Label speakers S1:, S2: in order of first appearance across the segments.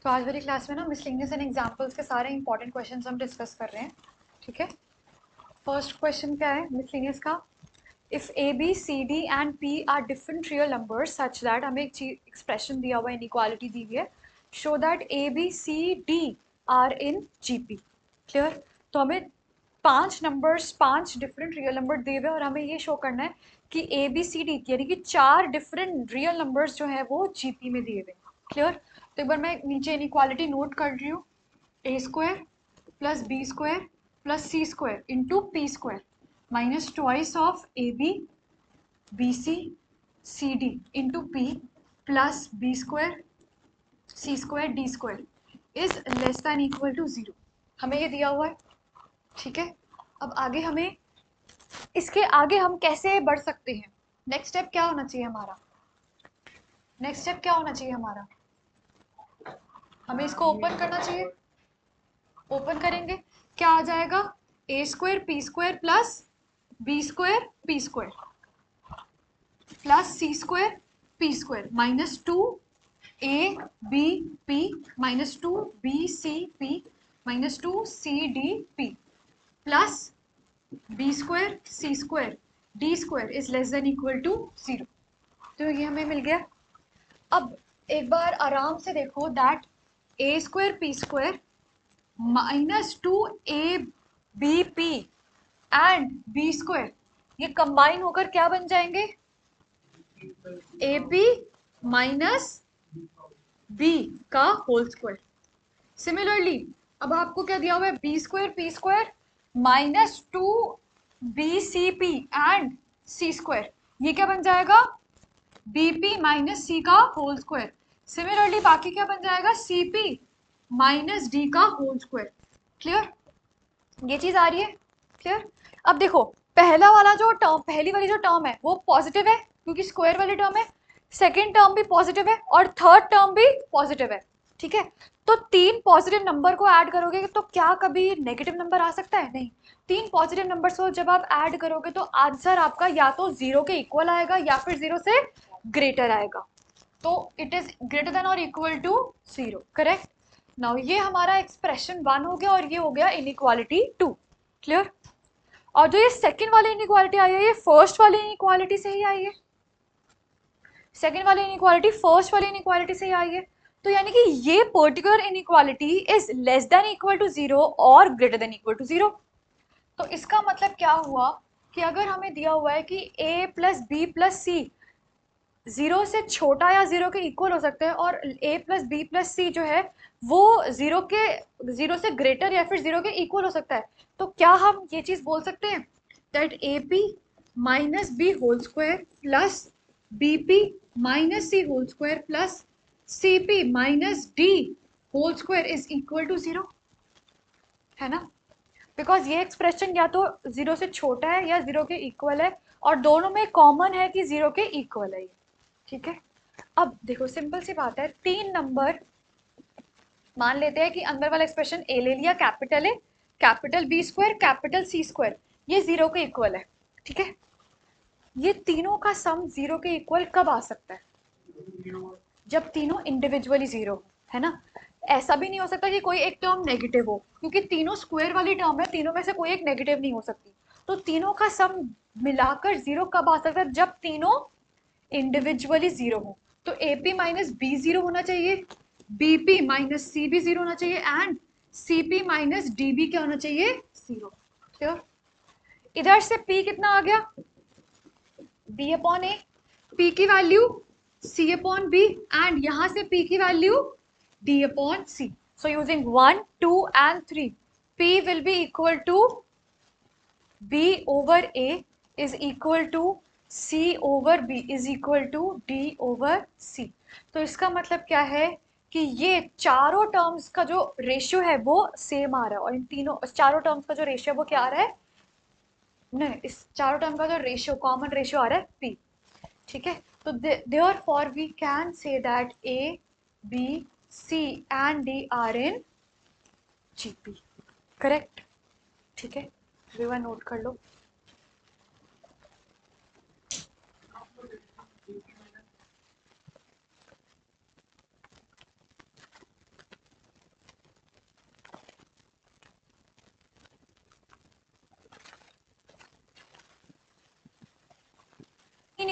S1: तो आज वाली क्लास में ना मिसलेनियस एंड एग्जांपल्स के सारे इंपॉर्टेंट क्वेश्चंस हम डिस्कस कर रहे हैं, ठीक है। फर्स्ट क्वेश्चन क्या है मिसलेनियस का, if A B C D and P are different real numbers such that, हमें एक चीज एक्सप्रेशन दिया हुआ है, इनइक्वालिटी दी हुई है, show that A B C D are in GP. Clear. तो हमें पांच नंबर्स, पांच डिफरेंट रियल नंबर दिए हुए और हमें ये शो करना है कि ए बी सी डी यानी कि चार डिफरेंट रियल नंबर्स जो है वो जीपी में दिए हुए। क्लियर। तो एक बार मैं नीचे इनइक्वालिटी नोट कर रही हूँ, A square plus B square plus C square into P square minus twice of A B B C D into P plus B square C square D square is less than equal to zero. हमें ये दिया हुआ है, ठीक है। अब आगे हमें, इसके आगे हम कैसे बढ़ सकते हैं, नेक्स्ट स्टेप क्या होना चाहिए हमारा, नेक्स्ट स्टेप क्या होना चाहिए हमारा, हमें इसको ओपन करना चाहिए। ओपन करेंगे, क्या आ जाएगा, A square P square plus B square P square plus C square P square minus two A B P minus two B C P minus two C D P plus B square C square D square is less than equal to zero. तो ये हमें मिल गया। अब एक बार आराम से देखो, that A square P square minus two A B P and B square, ये कंबाइन होकर क्या बन जाएंगे, ए पी माइनस बी का होल स्क्वायर। सिमिलरली अब आपको क्या दिया हुआ है, B square P square minus two B C P and C square, ये क्या बन जाएगा, बीपी माइनस सी का होल स्क्वायर। सिमिलरली बाकी क्या बन जाएगा, सीपी माइनस डी का होल स्क्वायर। क्लियर, ये चीज आ रही है। क्लियर। अब देखो, पहला वाला जो टर्म, पहली वाली जो टर्म है वो पॉजिटिव है क्योंकि स्क्वायर वाली टर्म है, सेकेंड टर्म भी पॉजिटिव है और थर्ड टर्म भी पॉजिटिव है, ठीक है। तो तीन पॉजिटिव नंबर को ऐड करोगे तो क्या कभी नेगेटिव नंबर आ सकता है, नहीं। तीन पॉजिटिव नंबर्स को जब आप ऐड करोगे तो आंसर आपका या तो जीरो के इक्वल आएगा या फिर जीरो से ग्रेटर आएगा। तो इट इज ग्रेटर देन और equal to zero, correct. Now ये हमारा एक्सप्रेशन वन हो गया और ये हो गया इनइक्वालिटी टू। क्लियर। और जो ये सेकंड वाली इनइक्वालिटी आई है, ये फर्स्ट वाली इनइक्वालिटी से ही आई है, सेकंड वाली इनइक्वालिटी फर्स्ट वाली इनइक्वालिटी से ही आई है। तो यानी कि ये particular inequality is less than equal to zero और greater than equal to zero. तो इसका मतलब क्या हुआ कि अगर हमें दिया हुआ है कि a plus B plus C zero से छोटा या जीरो के इक्वल हो सकते हैं और a प्लस बी प्लस सी जो है वो जीरो से ग्रेटर या फिर जीरो के इक्वल हो सकता है, तो क्या हम ये चीज बोल सकते हैं that A P minus B whole square plus B P minus C whole square plus C P minus D whole square is equal to zero, है ना। बिकॉज ये एक्सप्रेशन या तो जीरो से छोटा है या जीरो के इक्वल है और दोनों में कॉमन है कि जीरो के इक्वल है, ठीक है। अब देखो सिंपल सी बात है, तीन नंबर मान लेते हैं कि अंदर वाला एक्सप्रेशन ए ले लिया, capital A capital B square capital C square, ये जीरो के इक्वल है, ठीक है। ये तीनों का सम जीरो के इक्वल कब आ सकता है, जब तीनों इंडिविजुअली जीरो हो, है ना। ऐसा भी नहीं हो सकता कि कोई एक टर्म नेगेटिव हो, क्योंकि तीनों स्क्वायर वाली टर्म है, तीनों में से कोई एक नेगेटिव नहीं हो सकती। तो तीनों का सम मिलाकर जीरो कब आ सकता है, जब तीनों इंडिविजुअली जीरो हो। तो A P minus B zero होना चाहिए, बी पी माइनस सी भी जीरो होना चाहिए and C P minus D भी क्या होना चाहिए, जीरो। क्लियर। इधर से पी कितना आ गया, बी अपॉन ए, पी की value C upon B and यहां से पी की value D upon C. So using 1 2 and 3, P will be equal to b over a is equal to c over b is equal to d over c। तो इसका मतलब क्या है कि ये चारों टर्म्स का जो रेशियो है वो सेम आ रहा है, और इन तीनों चारों टर्म्स का जो रेशियो है वो क्या आ रहा है, नहीं, इस चारों टर्म का जो रेशियो कॉमन रेशियो आ रहा है p, ठीक है। तो therefore we can say that a b c and d are in gp, correct, ठीक है। रिवर नोट कर लो।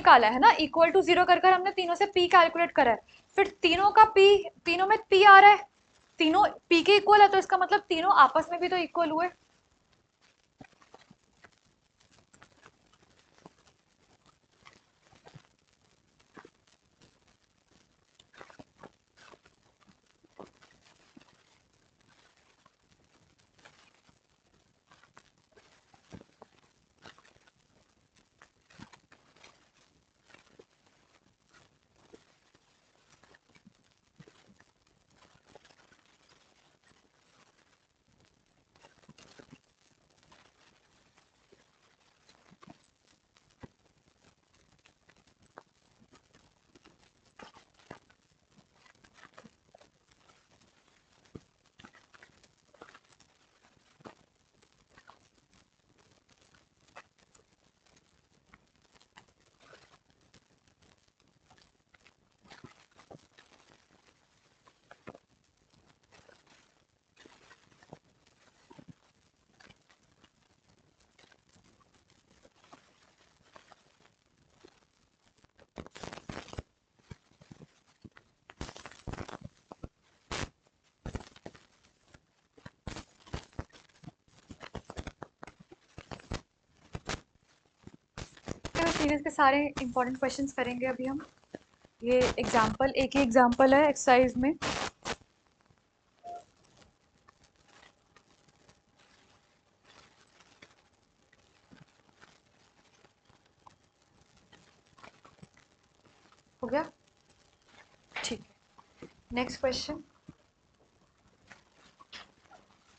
S1: निकाला है ना, इक्वल टू 0 कर हमने तीनों से p कैलकुलेट करा है, फिर तीनों का p, तीनों में p आ रहा है, तीनों p के इक्वल है, तो इसका मतलब तीनों आपस में भी तो इक्वल हुए। सीरीज के सारे इंपॉर्टेंट क्वेश्चंस करेंगे अभी हम। ये एग्जांपल, एक ही एग्जांपल है एक्सरसाइज में। हो गया, ठीक है। Next question,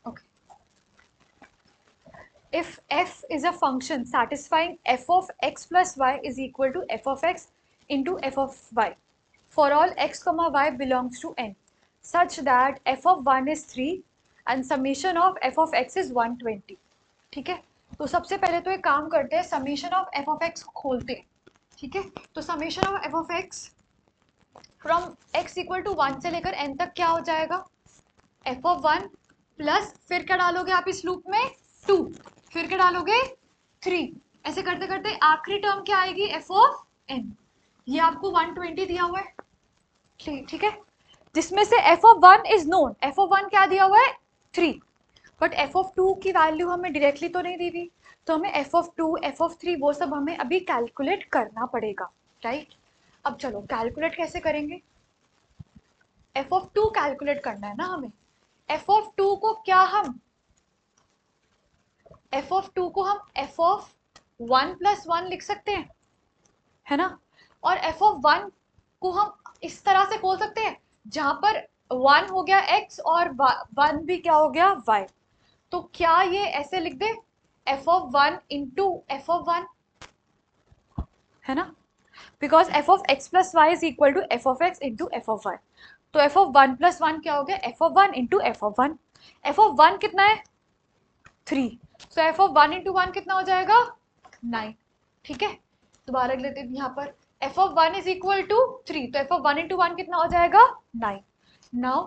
S1: okay. If f is a function satisfying f of x plus y is equal to f of x into f of y for all x comma y belongs to n such that f of 1 is 3 and summation of f of x is 120, ठीक है। तो सबसे पहले तो एक काम करते हैं, summation of f of x खोलते हैं, ठीक है। तो summation of f of x from x equal to 1 से लेकर n तक क्या हो जाएगा, f of 1 प्लस फिर क्या डालोगे आप इस लूप में 2, फिर क्या डालोगे 3, ऐसे करते करते आखिरी टर्म क्या आएगी f ऑफ n, ये आपको 120 दिया हुआ है, ठीक है। जिसमें से f of 1 is known, f of 1 क्या दिया हुआ है 3, बट f ऑफ 2 की वैल्यू हमें डायरेक्टली तो नहीं दी हुई, तो हमें f ऑफ 2, f ऑफ 3 वो सब हमें अभी कैलकुलेट करना पड़ेगा, राइट। अब चलो कैलकुलेट कैसे करेंगे, f ऑफ 2 कैलकुलेट करना है ना हमें। f ऑफ 2 को क्या हम f ऑफ 2 को हम f ऑफ 1 प्लस 1 लिख सकते हैं, है ना। और f ऑफ 1 को हम इस तरह से खोल सकते हैं जहां पर 1 हो गया x और 1 भी क्या हो गया y, तो क्या ये ऐसे लिख दे f of 1 into f of 1, है ना, because f of x plus Y is equal to f of x into f of y, तो f ऑफ 1 प्लस 1 क्या हो गया f of 1 into f of 1, f of 1 कितना है 3, तो f of 1 into 1 कितना हो जाएगा 9, ठीक है। दोबारा लेते हैं यहाँ पर f of 1 is equal to 3, तो f ऑफ 1 इंटू 1 कितना हो जाएगा 9। नाउ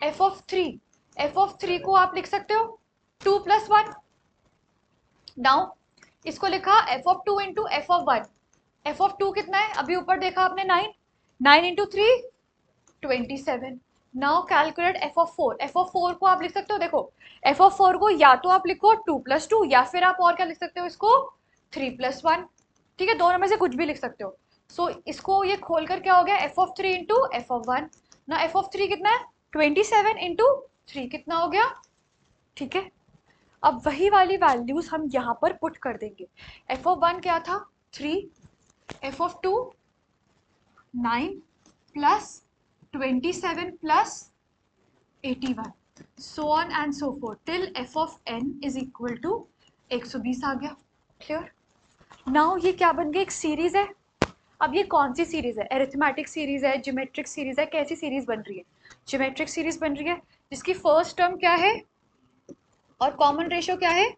S1: f ऑफ 3 को आप लिख सकते हो 2 प्लस 1, नाउ इसको लिखा f of 2 into f of 1, f of 2 कितना है अभी ऊपर देखा आपने 9, 9 into 3 27। Now calculate f of 4, f of 4 को आप लिख सकते हो, देखो f ऑफ 4 को या तो आप लिखो 2 प्लस 2 या फिर आप और क्या लिख सकते हो इसको 3 प्लस 1, ठीक है, दोनों में से कुछ भी लिख सकते हो। सो इसको ये खोलकर क्या हो गया f of 3 into f of 1, ना f ऑफ 3 कितना है 27 इंटू 3 कितना हो गया, ठीक है। अब वही वाली वैल्यूज हम यहाँ पर पुट कर देंगे, f ऑफ 1 क्या था 3, f of 2 9 plus 27 plus 81, so on and so forth till f of n is equal to 120 आ गया, क्लियर। नाउ ये क्या बन गया, एक सीरीज है। अब ये कौन सी सीरीज है, एरिथमेटिक सीरीज है, ज्योमेट्रिक सीरीज है, कैसी सीरीज बन रही है, ज्योमेट्रिक सीरीज बन रही है, जिसकी फर्स्ट टर्म क्या है और कॉमन रेशियो क्या है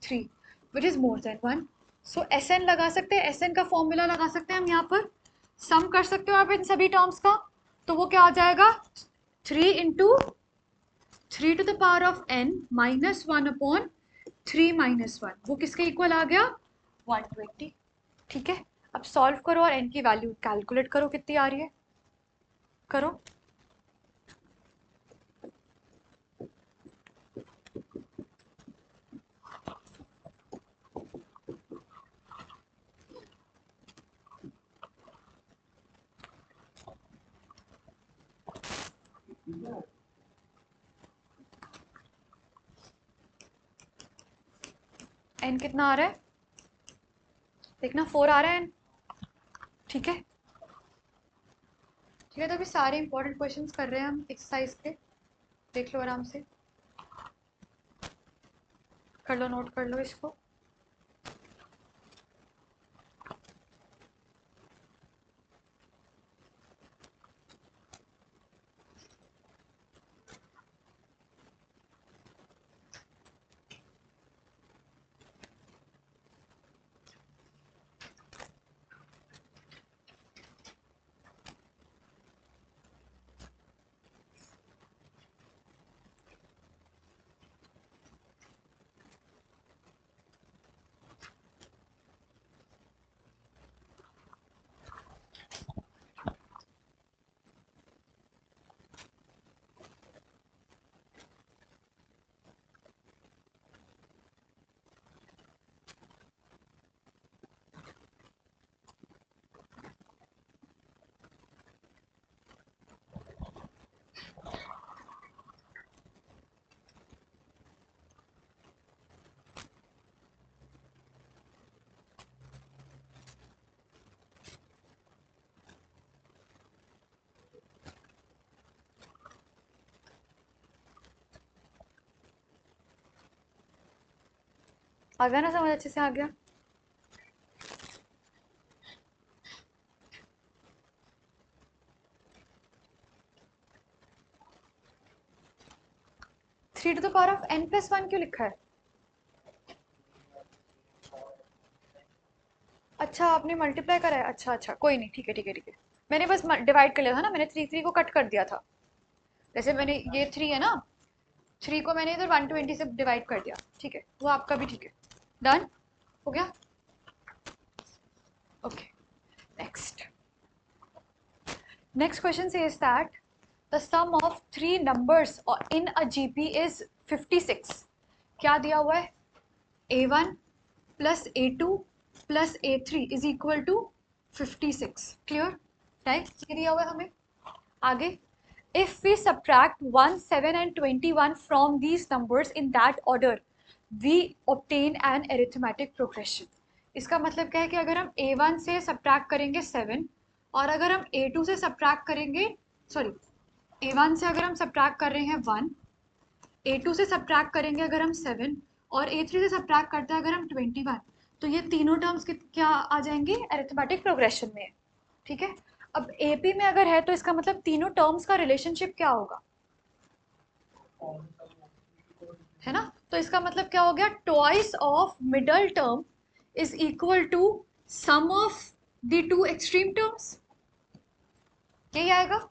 S1: 3 which is more than 1, so Sn लगा सकते हैं, Sn का फॉर्मूला लगा सकते हैं हम यहाँ पर, सम कर सकते हो आप इन सभी टर्म्स का, तो वो क्या आ जाएगा 3 into 3 to the power of n minus 1 upon 3 minus 1, वो किसके इक्वल आ गया 120, ठीक है। अब सॉल्व करो और n की वैल्यू कैलकुलेट करो कितनी आ रही है, करो। n कितना आ रहा है देखना, 4 आ रहा है n। ठीक है, ठीक है। तो अभी सारे इंपॉर्टेंट क्वेश्चंस कर रहे हैं हम एक्सरसाइज के, देख लो आराम से, कर लो, नोट कर लो इसको। आ गया ना समझ, अच्छे से आ गया। Three to the power of n plus one क्यों लिखा है? अच्छा, आपने मल्टीप्लाई करा है, अच्छा अच्छा, कोई नहीं, ठीक है ठीक है ठीक है। मैंने बस डिवाइड कर लिया था ना, मैंने थ्री थ्री को कट कर दिया था। जैसे मैंने ये थ्री है ना, थ्री को मैंने इधर 120 से डिवाइड कर दिया, ठीक है, वो आपका भी ठीक है। डन हो गया। Okay, next. Next question says that the sum of three numbers in a GP is 56। क्या दिया हुआ है? a1 plus a2 plus a3 is equal to 56। Clear, right? ये दिया हुआ है हमें। आगे, if we subtract 1, 7 and 21 from these numbers in that order, we obtain an arithmetic progression। इसका मतलब क्या है कि अगर हम a1 से subtract करेंगे 7 और अगर हम a2 से subtract करेंगे, सॉरी, a1 से अगर हम subtract कर रहे हैं 1, a2 से subtract करेंगे अगर हम 7 और a3 से subtract करते हैं अगर हम 21, तो ये तीनों टर्म्स क्या आ जाएंगे? अरिथमेटिक प्रोग्रेशन में। ठीक है, अब एपी में अगर है तो इसका मतलब तीनों टर्म्स का रिलेशनशिप क्या होगा, है ना? तो इसका मतलब क्या हो गया? Twice of middle term is equal to sum of the two extreme terms. यही आएगा,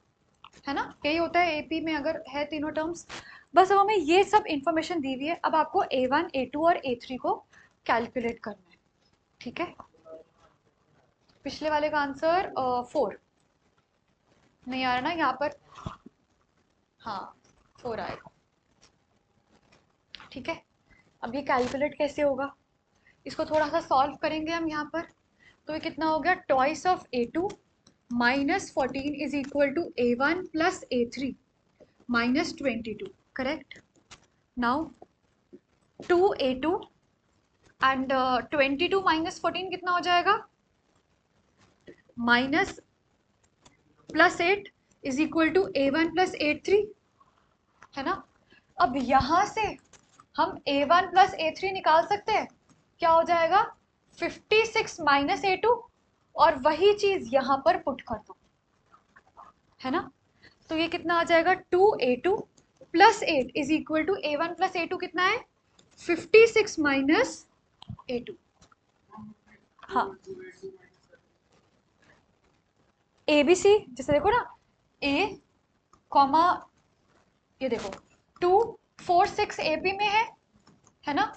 S1: है ना? यही होता है एपी में अगर है तीनों टर्म्स। बस अब हमें ये सब इंफॉर्मेशन दी हुई है, अब आपको a1, a2 और a3 को कैलकुलेट करना है। ठीक है, पिछले वाले का आंसर 4 नहीं आ रहा ना यहाँ पर, हाँ 4 आएगा। ठीक है, अब ये कैलकुलेट कैसे होगा, इसको थोड़ा सा सॉल्व करेंगे हम यहाँ पर। तो ये कितना हो गया? Twice of a2 minus 14 is equal to a1 plus a3 minus 22। Correct. Now 2a2 and 22 minus 14 कितना हो जाएगा? Minus plus 8 is equal to a1 plus a3, है ना? अब यहां से हम a1 प्लस a3 निकाल सकते हैं, क्या हो जाएगा? 56 माइनस a2, और वही चीज यहां पर पुट कर दो, है ना? तो ये कितना आ जाएगा? 2a2 plus 8 is equal to a1 plus a2 कितना है? 56 माइनस a2। हाँ, ए बी सी, जैसे देखो ना, a कॉमा, ये देखो 2 4 6 ए पी में है ना?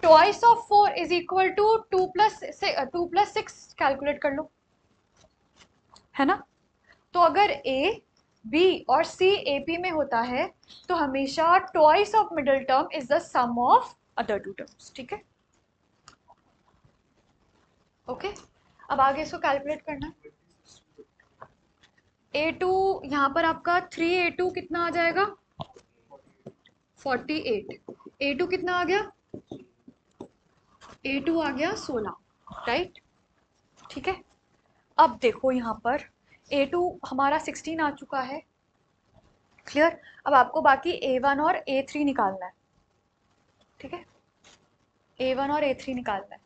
S1: Twice of 4 is equal to 2 plus 6 calculate कर लो, है ना। तो अगर ए बी और सी एपी में होता है तो हमेशा twice of middle term is the sum of other two terms, ठीक है। ओके, अब आगे इसको कैलकुलेट करना है। A2 यहाँ पर आपका 3A2 कितना आ जाएगा 48, A2 कितना आ गया A2 आ गया 16, राइट, ठीक है। अब देखो यहाँ पर A2 हमारा 16 आ चुका है, क्लियर। अब आपको बाकी A1 और A3 निकालना है, ठीक है, A1 और A3 निकालना है।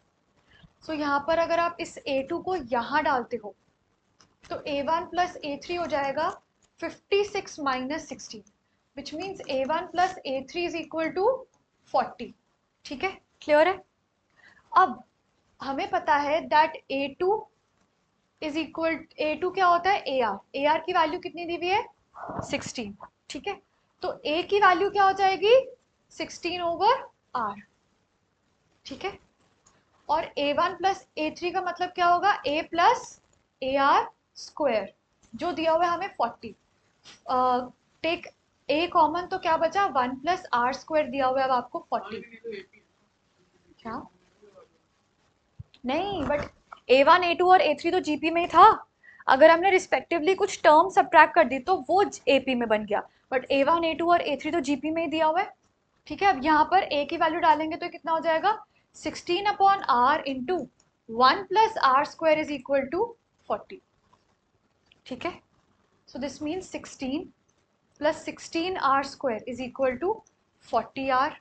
S1: सो यहाँ पर अगर आप इस A2 को यहाँ डालते हो तो A1 प्लस A3 हो जाएगा 56 minus 16, which means A1 plus A3 is equal to 40, ठीक है, क्लियर है। अब हमें पता है that A2 is equal, A2 क्या होता है AR की वैल्यू कितनी दी हुई है 16, ठीक है। तो A की वैल्यू क्या हो जाएगी 16 ओवर R, ठीक है। और A1 प्लस A3 का मतलब क्या होगा A प्लस AR स्क्वायर, जो दिया हुआ है हमें 40, टेक A कॉमन तो क्या बचा 1 प्लस R स्क्वायर दिया हुआ है अब आपको 40, क्या नहीं, बट A1 A2 और A3 तो GP में ही था, अगर हमने रिस्पेक्टिवली कुछ टर्म सब्ट्रैक्ट कर दी तो वो AP में बन गया, बट A1 A2 और A3 तो GP में ही दिया हुआ है, ठीक है। अब यहाँ पर A की वैल्यू डालेंगे तो कितना हो जाएगा 16 upon R into 1 plus R square is equal to 40, ठीक है। So this means 16 plus 16 R square is equal to 40 R,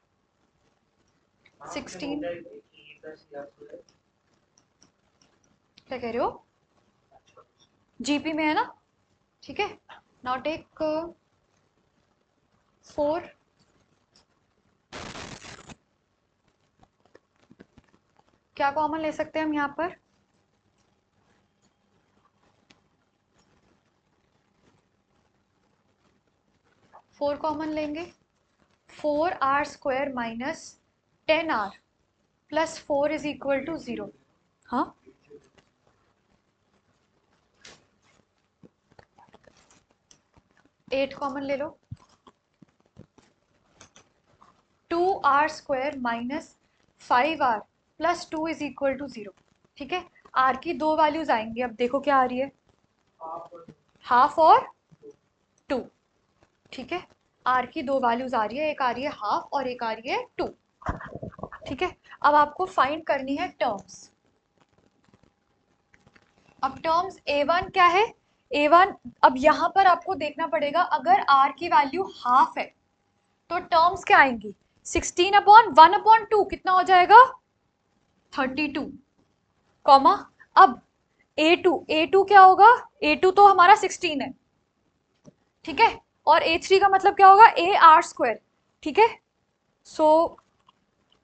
S1: 16 क्या कह रहे हो GP में है ना, ठीक है। नाउ टेक 4, क्या कॉमन ले सकते हैं हम यहाँ पर 4 कॉमन लेंगे, 4R square minus 10R plus 4 is equal to 0, हाँ 8 कॉमन ले लो, 2R square minus 5R plus 2 is equal to 0, ठीक है। R की दो वैल्यूज आएंगी, अब देखो क्या आ रही है हाफ और 2, ठीक है। R की दो वैल्यूज आ रही है, एक आ रही है हाफ और एक आ रही है 2, ठीक है। अब आपको फाइंड करनी है टर्म्स। अब टर्म्स A1 क्या है A1, अब यहाँ पर आपको देखना पड़ेगा अगर R की वैल्यू हाफ है तो टर्म्स क्या आएंगी 16 अपॉन 1 अपॉन 2 कितना हो जाएगा 32, कॉमा अब A2 क्या होगा A2 तो हमारा 16 है, ठीक है, और A3 का मतलब क्या होगा AR स्क्वायर, ठीक है। सो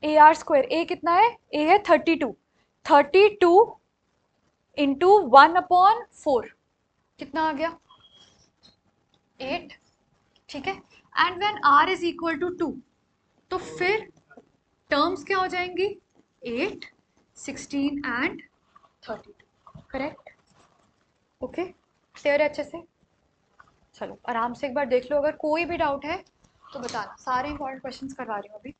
S1: AR स्क्वायर A कितना है A है 32, 32 इंटू 1 अपॉन 4 कितना आ गया 8, ठीक है। And when R is equal to 2 तो फिर टर्म्स क्या हो जाएंगी 8, 16 एंड 32, करेक्ट। ओके, क्लियर है अच्छे से। चलो आराम से एक बार देख लो, अगर कोई भी डाउट है तो बताना, सारे इंपॉर्टेंट क्वेश्चंस करवा रही हूँ अभी।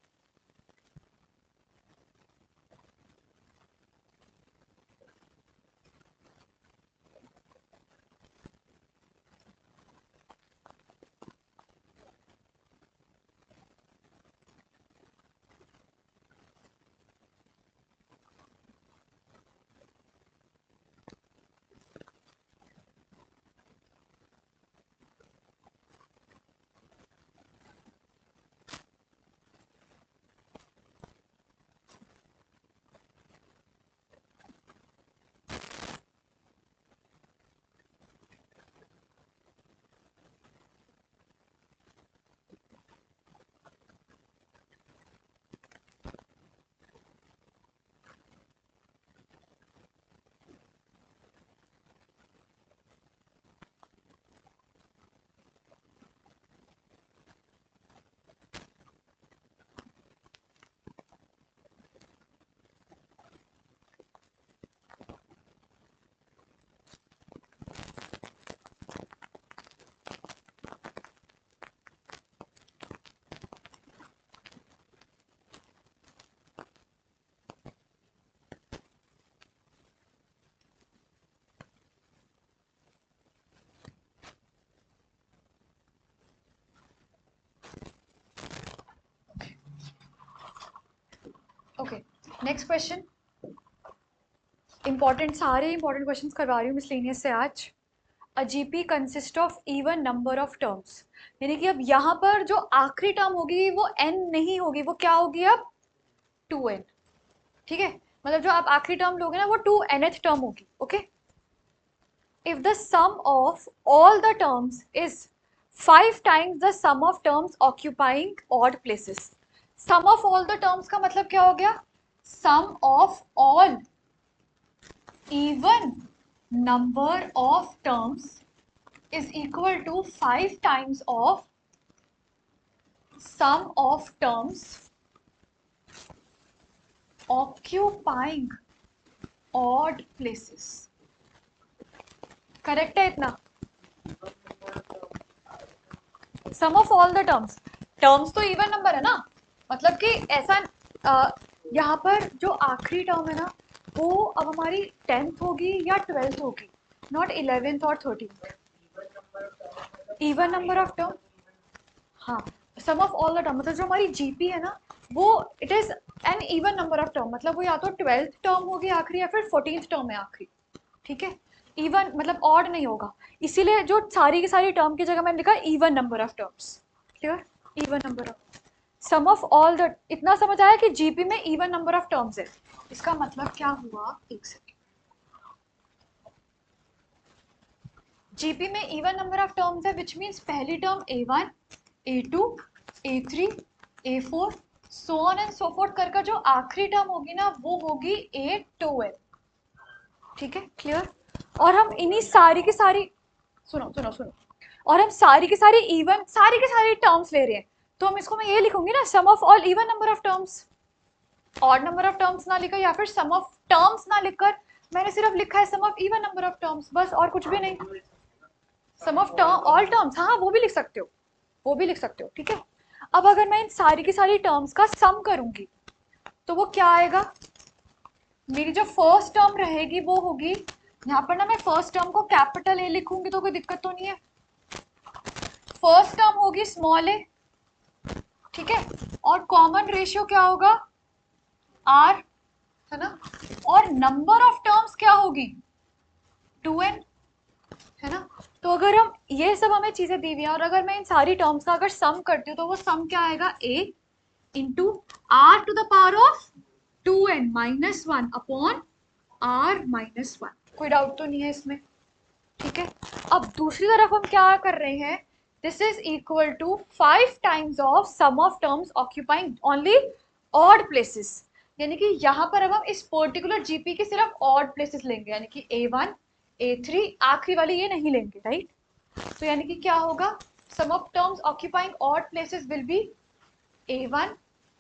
S1: नेक्स्ट क्वेश्चन, इंपॉर्टेंट, सारे इंपॉर्टेंट क्वेश्चंस करवा रही हूँ मिसलेनियस से आज। अ GP consist of even number of terms, यानी कि अब यहाँ पर जो आखिरी टर्म होगी वो n नहीं होगी, वो क्या होगी अब 2n। ठीक है, मतलब जो आप आखिरी टर्म लोगे ना वो 2nth टर्म होगी। Okay, if the sum of all the terms is 5 times the sum of terms occupying odd places, sum of all the terms का मतलब क्या हो गया, sum of all even number of terms is equal to 5 times of sum of terms occupying odd places। Correct है इतना? Sum of all the terms, terms तो even number है ना, मतलब कि ऐसा यहाँ पर जो आखिरी टर्म है ना वो अब हमारी 10th होगी या 12th होगी, नॉट 11th और 13th। Even number of term, हाँ, सम ऑफ ऑल द टर्म मतलब जो हमारी जीपी है ना वो it is an even number of term, मतलब वो या तो 12th टर्म होगी आखिरी या फिर 14th टर्म है आखिरी। ठीक है, इवन मतलब ऑड नहीं होगा, इसीलिए जो सारी की सारी टर्म की जगह मैंने लिखा even number of terms. Clear? Even number of sum of all the, इतना समझ आया कि जीपी में इवन नंबर ऑफ टर्म्स है। इसका मतलब क्या हुआ, एक सेकेंड, जीपी में इवन नंबर ऑफ टर्म्स है विच मीन्स पहली term a1 a2 a3 a4 so on and so fourth कर जो आखिरी टर्म होगी ना वो होगी a2n। ठीक है, क्लियर? और हम इन्हीं सारी की सारी, सुनो सुनो सुनो, और हम सारी की सारी इवन सारी की सारी टर्म्स ले रहे हैं, तो हम इसको मैं ये लिखूंगी ना sum of all even number of terms, odd number of terms ना लिखकर या फिर सम ऑफ टर्म्स ना लिखकर मैंने सिर्फ लिखा है sum of even number of terms, बस और कुछ भी नहीं। Sum of term all terms, हाँ वो भी लिख सकते हो, वो भी लिख सकते हो। ठीक है, अब अगर मैं इन सारी की सारी टर्म्स का सम करूंगी तो वो क्या आएगा, मेरी जो फर्स्ट टर्म रहेगी वो होगी, यहाँ पर ना मैं फर्स्ट टर्म को कैपिटल ए लिखूंगी तो कोई दिक्कत तो नहीं है, फर्स्ट टर्म होगी स्मॉल ए। ठीक है, और कॉमन रेशियो क्या होगा आर, है ना, और नंबर ऑफ टर्म्स क्या होगी 2n, है ना। तो अगर हम ये सब हमें चीजें दी हुई हैं और अगर मैं इन सारी टर्म्स का अगर सम करती हूँ तो वो सम क्या आएगा a into are to the power of 2n minus 1 upon r minus 1। कोई डाउट तो नहीं है इसमें? ठीक है, अब दूसरी तरफ हम क्या कर रहे हैं, this is equal to 5 times of sum of terms occupying only odd places, यानी कि यहाँ पर अब हम इस पर्टिकुलर जीपी के सिर्फ ऑड प्लेसेस लेंगे, यानी कि a1 a3 आखिरी वाली ये नहीं लेंगे, राइट। तो यानी कि क्या होगा, sum of terms occupying odd places will be a1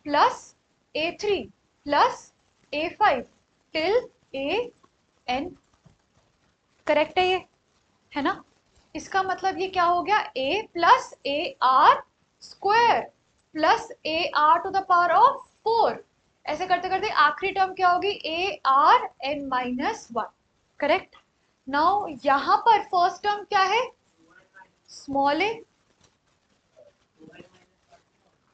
S1: plus a3 plus a5 till an। Correct है ये, है ना। इसका मतलब ये क्या हो गया, a plus A are square plus A R to the power of 4, ऐसे करते करते आखिरी टर्म क्या होगी A are N minus 1। Correct. Now यहां पर फर्स्ट टर्म क्या है स्मॉल ए,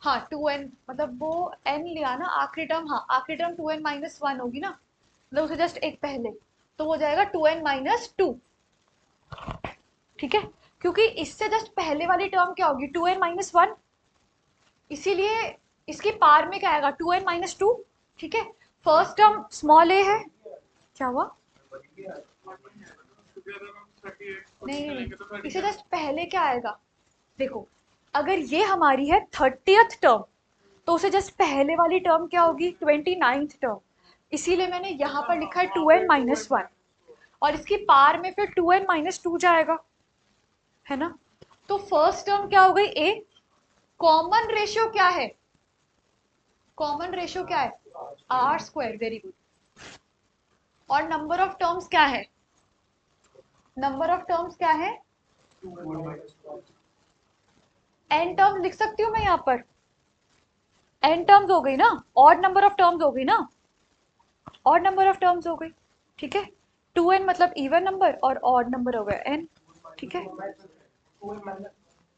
S1: हाँ 2n, मतलब वो n लिया ना आखिरी टर्म, हाँ आखिरी टर्म 2n माइनस 1 होगी ना, मतलब उसे जस्ट एक पहले, तो वो जाएगा 2n माइनस 2। ठीक है, क्योंकि इससे जस्ट पहले वाली टर्म क्या होगी 2n माइनस 1, इसीलिए इसकी पार में क्या आएगा 2n माइनस 2। ठीक है, फर्स्ट टर्म स्मॉल ए है, क्या हुआ, नहीं इसे जस्ट पहले क्या आएगा, देखो अगर ये हमारी है 30th टर्म तो उसे जस्ट पहले वाली टर्म क्या होगी 29th टर्म, इसीलिए मैंने यहाँ पर लिखा है 2n माइनस 1 और इसकी पार में फिर 2n माइनस 2 जाएगा, है ना। तो फर्स्ट टर्म क्या हो गई a, कॉमन रेशियो क्या है, कॉमन रेशियो क्या है आर स्क्वायर, वेरी गुड। और नंबर ऑफ टर्म्स क्या है, नंबर ऑफ टर्म्स क्या है n टर्म्स लिख सकती हूँ मैं यहाँ पर, n टर्म्स हो गई ना, ऑड नंबर ऑफ टर्म्स हो गई ना, ऑड नंबर ऑफ टर्म्स हो गई। ठीक है, 2n मतलब इवन नंबर और ऑड नंबर हो गया n। ठीक है,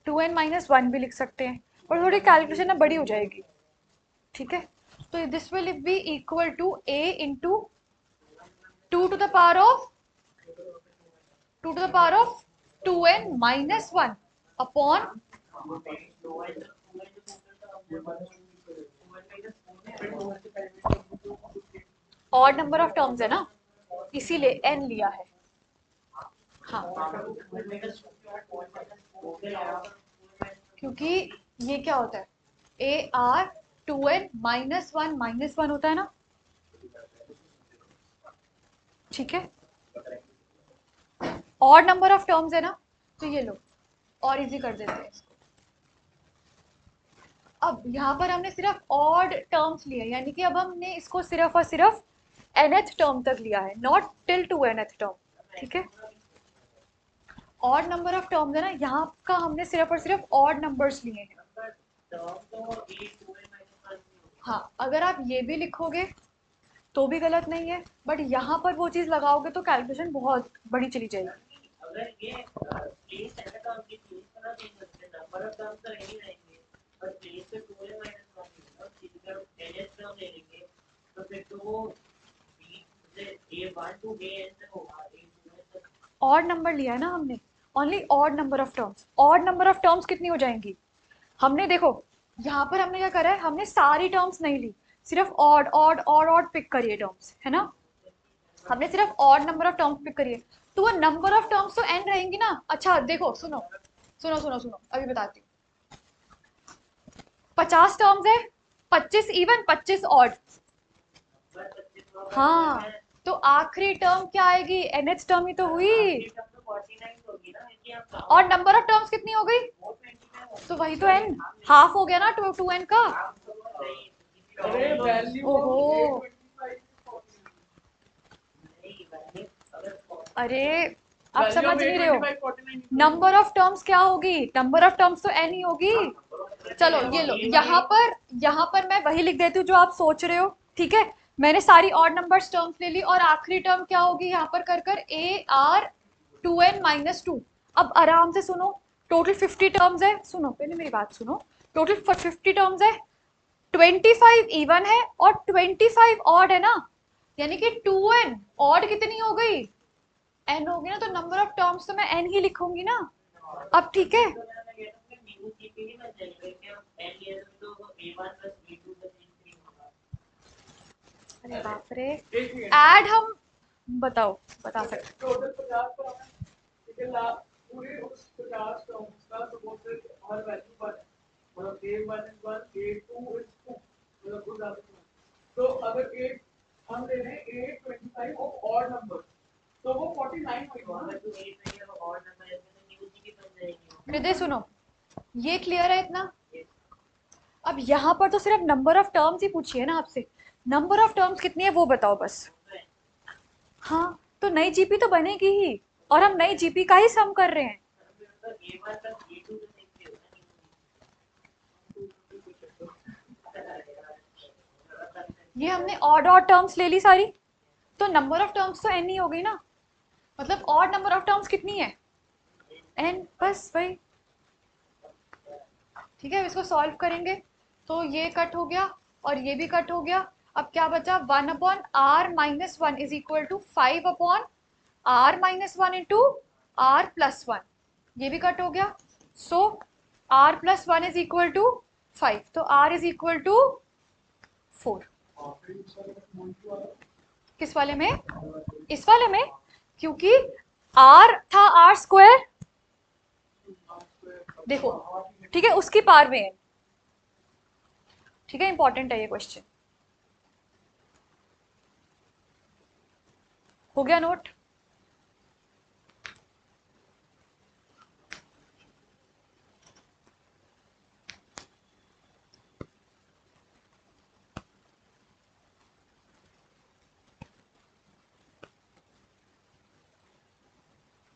S1: 2n माइनस 1 भी लिख सकते हैं और थोड़ी कैलकुलेशन ना बड़ी हो जाएगी। ठीक है, तो this will be equal to a into 2 to the power of 2 to the power of 2n minus 1 upon odd number of terms है ना, इसीलिए n लिया है। हाँ, क्योंकि ये क्या होता है, A R 2n minus one होता है ना, ठीक है। ऑड नंबर ऑफ टर्म्स है ना, तो ये लो और इजी कर देते हैं इसको। अब यहाँ पर हमने सिर्फ ऑड टर्म्स लिए, यानी कि अब हमने इसको सिर्फ और सिर्फ nth टर्म तक लिया है, not till two nth term, ठीक है। ऑड नंबर ऑफ टर्म्स है ना, यहाँ का हमने सिर्फ और सिर्फ ऑड नंबर्स लिए हैं। हाँ, अगर आप ये भी लिखोगे तो भी गलत नहीं है, बट यहाँ पर वो चीज लगाओगे तो कैलकुलेशन बहुत बड़ी चली जाएगी।
S2: अगर ये प्लेस है तो हम ये प्लेस का ना चेंज करते हैं, नंबर ऑफ टर्म्स तो नहीं रहेंगे, पर प्लेस पे 2n माइनस 1 होगा, सीधे हम nth टर्म ले लेंगे, तो फिर तो वो a1 टू an तक होगा, a2n तक।
S1: ऑड नंबर लिया है ना हमने, only odd number of terms. Odd number of terms कितनी हो जाएंगी, हमने देखो यहाँ पर हमने क्या करा है, हमने सारी टर्म्स नहीं ली, सिर्फ odd odd odd odd pick करिए टर्म्स, है ना। हमने सिर्फ odd number of terms pick करिए, तो वो नंबर ऑफ टर्म्स तो n रहेंगी ना। अच्छा देखो, सुनो सुनो सुनो सुनो, अभी बताती हूँ। 50 टर्म्स है, 25 इवन 25 ऑड। हाँ, तो आखिरी टर्म क्या आएगी, nth टर्म ही तो हुई, और नंबर ऑफ टर्म्स कितनी हो गई, तो वही तो n, हाफ हो गया ना 2n का। ओहो, अरे आप समझ नहीं रहे हो, नंबर ऑफ टर्म्स क्या होगी, नंबर ऑफ टर्म्स तो n ही होगी। चलो ये लो, यहाँ पर मैं वही लिख देती हूँ जो आप सोच रहे हो, ठीक है। मैंने सारी ऑड नंबर्स टर्म्स ले ली, और आखिरी टर्म क्या होगी यहाँ पर कर कर ए आर 2n माइनस 2। अब आराम से सुनो, टोटल 50 टर्म्स है, सुनो पहले मेरी बात सुनो, टोटल 50 टर्म्स है, 25 इवन है और 25 ऑड है ना, यानी कि 2n ऑड कितनी हो गई, n होगी ना, तो नंबर ऑफ टर्म्स तो मैं n ही लिखूंगी ना। अब ठीक है, अरे बाप रे, ऐड हम बताओ, बता सकते
S3: टोटल 50 का है, ठीक है, पूरे उस 50 टर्म्स का सपोज हर वैल्यू पर है, मतलब a1 is 1, a2 is 2, मतलब कुछ ज्यादा नहीं। तो अगर a हम ले रहे हैं a25 ऑफ ऑड नंबर, तो वो 49 होगा। अगर तो a नहीं है ऑड नंबर है तो न्यूज़ की बन जाएगी।
S1: हृदय सुनो, ये क्लियर है इतना। अब यहाँ पर तो सिर्फ नंबर ऑफ टर्म्स ही पूछी है ना आपसे, नंबर ऑफ टर्म्स कितनी है वो बताओ बस। हाँ, तो नई जीपी तो बनेगी ही, और हम नई जीपी का ही सम कर रहे हैं। ये हमने ऑड ऑड टर्म्स ले ली सारी, तो नंबर ऑफ टर्म्स तो n ही हो गई ना, मतलब ऑड नंबर ऑफ टर्म्स कितनी है, n, बस वही। ठीक है, इसको सॉल्व करेंगे तो ये कट हो गया और ये भी कट हो गया। अब क्या बचा, 1 upon are minus 1 is equal to 5 upon are minus 1 into R plus 1, ये भी कट हो गया। So R plus 1 is equal to 5, तो आर इज इक्वल टू 4। किस वाले में, इस वाले में, क्योंकि आर था आर स्क्वायर, देखो ठीक है, उसकी पार में है, ठीक है, इंपॉर्टेंट है ये क्वेश्चन। हो गया नोट,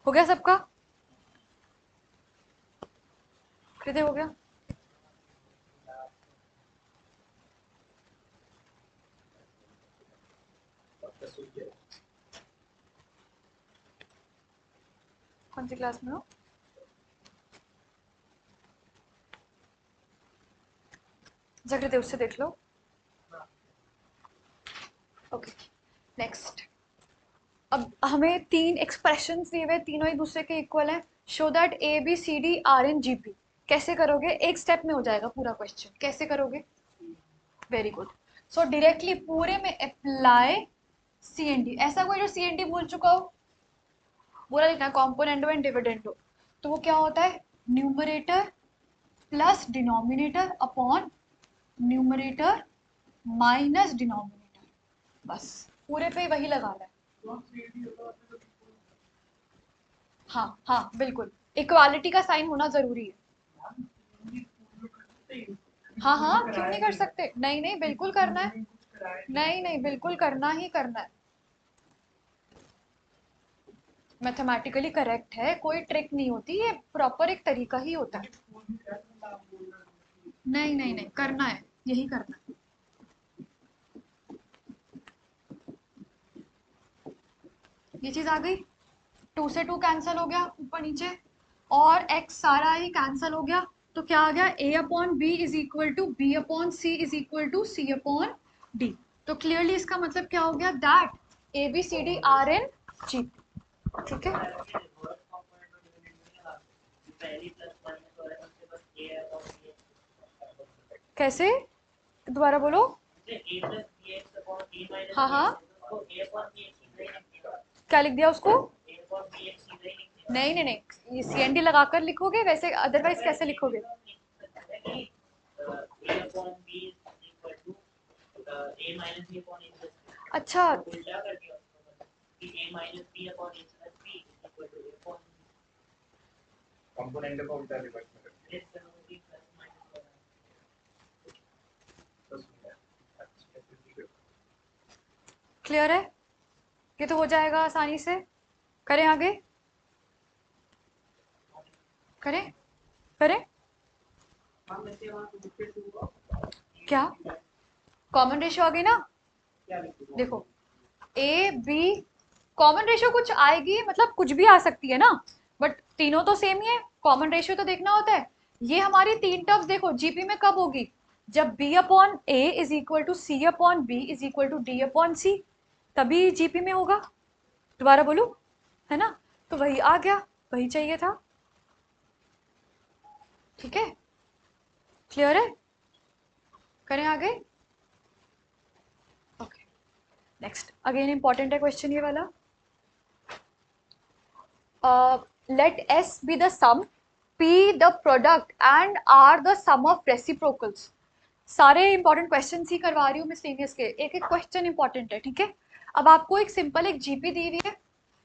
S1: हो गया सबका, हृदय हो गया। कौन सी क्लास में हो, हृदय उससे देख लो। नेक्स्ट, अब हमें तीन एक्सप्रेशंस दिए हुए, तीनों एक दूसरे के इक्वल हैं. Show that A B C D are in GP. कैसे करोगे? एक स्टेप में हो जाएगा पूरा क्वेश्चन. कैसे करोगे? Very good. सो डायरेक्टली पूरे में अप्लाई सी एन डी. ऐसा कोई जो सी एन डी भूल चुका हो? पूरा लिखना है, कॉम्पोनेंडो एंड डिविडेंडो. तो वो क्या होता है? Numerator plus denominator upon numerator minus denominator. बस पूरे पे वही लगाना है. हाँ हाँ बिल्कुल, इक्वालिटी का साइन होना जरूरी है. हाँ हाँ, क्यों नहीं कर सकते? नहीं नहीं, बिल्कुल करना है. नहीं नहीं, बिल्कुल करना ही करना है. मैथमेटिकली करेक्ट है, कोई ट्रिक नहीं होती, ये प्रॉपर एक तरीका ही होता है. नहीं नहीं नहीं, करना है, यही करना है. ये चीज आ गई. 2 से 2 कैंसिल हो गया ऊपर नीचे, और x सारा ही कैंसिल हो गया. तो क्या आ गया? a upon B is equal to B upon C is equal to C upon D. तो क्लियरली इसका मतलब क्या हो गया? That A B C D are in G. ठीक है.
S2: रिवर्स कंपोनेंट और डिविडेंड में लगा पहली प्लस माइनस और हमसे बस ए है और बी है.
S1: कैसे? दोबारा बोलो.
S2: A plus B X upon B minus
S1: हाँ हाँ,
S2: तो ए अपॉन बी एक्स सीधा ही लिखेगा.
S1: क्या लिख दिया उसको?
S2: ए अपॉन बी एक्स सीधा ही लिखेगा.
S1: नहीं नहीं नहीं, ये सी एन डी लगाकर लिखोगे वैसे, अदरवाइज कैसे लिखोगे?
S2: A upon B is equal to A minus B upon A plus B.
S1: अच्छा,
S2: उल्टा कर दिया उसको कि A minus B upon A plus B is equal to A upon
S4: component को उल्टा रिवर्स में करते
S2: less than B plus minus
S4: हैं.
S1: क्लियर है? ये तो हो जाएगा आसानी से. करें आगे? करें करें.
S3: हम ऐसे वहाँ तो बुक पे हुआ
S1: क्या कॉमन रेशियो आ गई ना?
S3: क्या लिखूंगा?
S1: देखो, ए बी कॉमन रेशियो कुछ आएगी, मतलब कुछ भी आ सकती है ना, बट तीनों तो सेम ही है. कॉमन रेशियो तो देखना होता है. ये हमारी तीन टर्म्स देखो जीपी में कब होगी? जब B upon A is equal to C upon B is equal to D upon C, तभी जीपी में होगा. दोबारा बोलूं, है ना? तो वही आ गया, वही चाहिए था. ठीक है, क्लियर है? करें आगे? Okay, next. अगेन इंपॉर्टेंट है क्वेश्चन ये वाला. Let S be the sum, P the product and R the sum of reciprocals. सारे इंपॉर्टेंट क्वेश्चन ही करवा रही हूँ मिसलेनियस के, एक एक क्वेश्चन इंपॉर्टेंट है. ठीक है, अब आपको एक सिंपल एक जीपी दी हुई है.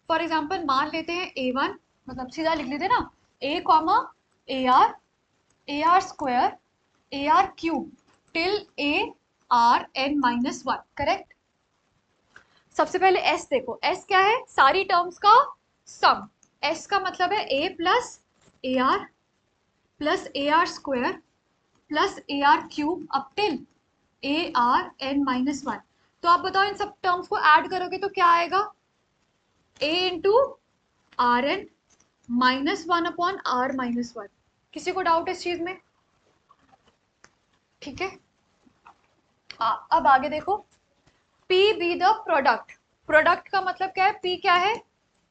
S1: फॉर एग्जाम्पल मान लेते हैं a1, मतलब सीधा लिख लेते ना, a comma A are square A are cube till A are N minus one. Correct. सबसे पहले s देखो, s क्या है? सारी टर्म्स का सम. s का मतलब है a plus A are square plus A are cube up till A are N minus one. तो आप बताओ, इन सब टर्म्स को ऐड करोगे तो क्या आएगा? a into are N minus one upon are minus one. किसी को डाउट इस चीज में? ठीक है. अब आगे देखो, P be the product. Product का मतलब क्या है? P क्या है?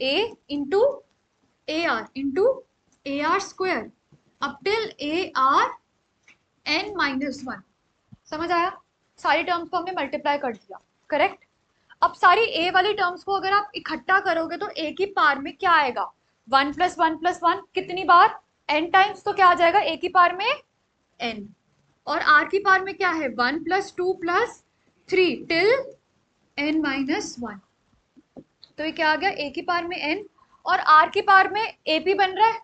S1: A into A are square up till A are N minus one. समझ आया? सारी टर्म्स को हमने मल्टीप्लाई कर दिया. करेक्ट. अब सारी ए वाली टर्म्स को अगर आप इकट्ठा करोगे तो ए की पार में क्या आएगा? 1 प्लस 1 प्लस 1 कितनी बार? n times. तो क्या आ जाएगा? ए की पार में n, और आर की पार में क्या है? 1 plus 2 plus 3 till n minus one. तो ये क्या आ गया? ए की पार में n, और आर की पार में एपी बन रहा है.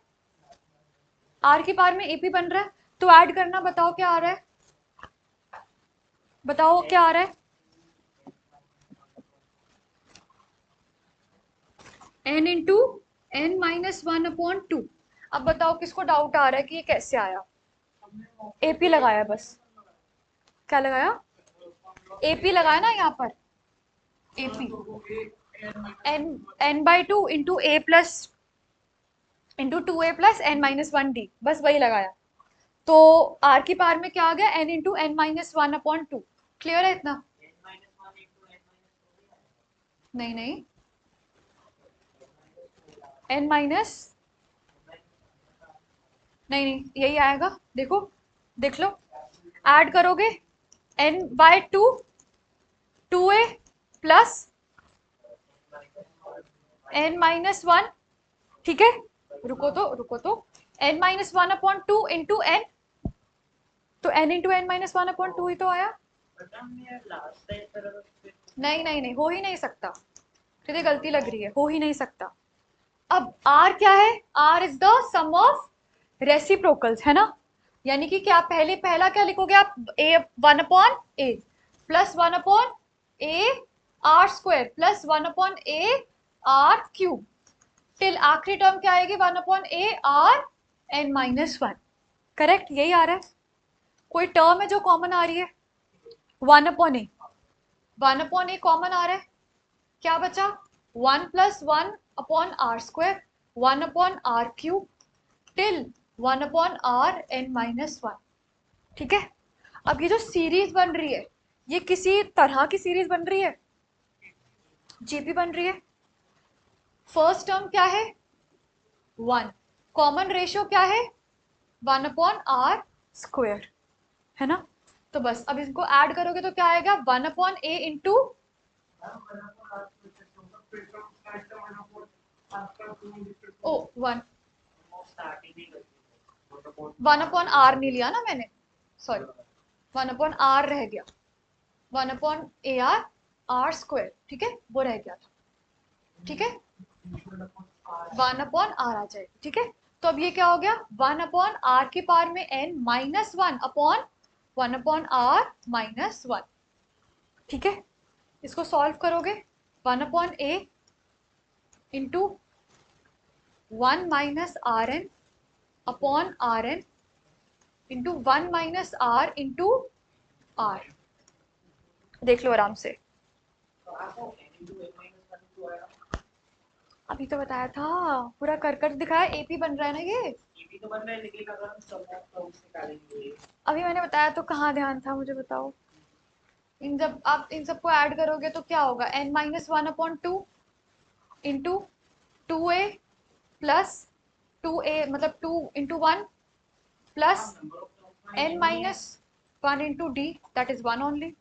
S1: आर की पार में एपी बन रहा है, तो ऐड करना. बताओ क्या आ रहा है? बताओ क्या आ रहा है? n into N minus one upon two. अब बताओ किसको डाउट आ रहा है कि ये कैसे आया? एपी लगाया बस. क्या लगाया? एपी लगाया ना यहाँ पर. AP N by two into A plus into two A plus N minus one D, बस वही लगाया. तो आर की पार में क्या आ गया? N into N minus one upon two. Clear है इतना?
S2: n minus 1 into n minus 2 भी आएगा.
S1: नहीं नहीं, n माइनस, नहीं नहीं यही आएगा, देखो देख लो, ऐड करोगे n by 2, 2a plus n minus 1, ठीक है, रुको तो n minus 1 upon 2 into n, तो n into n minus 1 upon 2 ही तो आया।
S2: लास्ट टाइम तरह
S1: नहीं नहीं नहीं, हो ही नहीं सकता, तुझे गलती लग रही है, हो ही नहीं सकता। अब r क्या है, r is the sum of reciprocals, है ना, यानी कि क्या पहला क्या लिखोगे आप, a 1 upon a plus 1 upon a r square plus 1 upon a r cube, till आखिरी टर्म क्या आएगी, 1 upon a r n minus 1, correct, यही आ रहा है। कोई टर्म है जो कॉमन आ रही है, 1 upon a, 1 upon a common आ रहा है, क्या बचा, 1 plus 1 upon are square, 1 upon R cube, till 1 upon are N minus 1, ठीक है। अब ये जो सीरीज बन रही है, ये किसी तरह की सीरीज बन रही है, जीपी बन रही है। फर्स्ट टर्म क्या है, 1, कॉमन रेशियो क्या है, 1 अपॉन आर स्क्वायर, है ना, तो बस अब इसको ऐड करोगे तो क्या आएगा, 1 अपॉन ए इंटू, ओ 1 अपॉन आर नहीं लिया ना मैंने, सॉरी 1 अपॉन आर रह गया, 1 upon a r, r square, ठीक है, वो रह गया था, ठीक है, 1 अपॉन आर आ जाएगी, ठीक है। तो अब ये क्या हो गया, 1 अपॉन आर की पावर में n minus 1 upon 1 upon are minus 1, ठीक है। इसको सॉल्व करोगे, 1 upon a into 1 minus r n upon are n into 1 minus r into r, देख लो आराम से, अभी तो बताया था, पूरा कर दिखाया, एपी बन रहा है ना ये,
S2: तो बन रहा है, लेकिन अगर हम सम ऑफ टर्म्स निकालेंगे,
S1: अभी मैंने बताया तो कहाँ ध्यान था, मुझे बताओ, इन जब आप इन सबको ऐड करोगे तो क्या होगा, n minus 1 upon 2 into 2a plus 2a मतलब 2 into 1 plus n minus 1 into d, that is 1 only,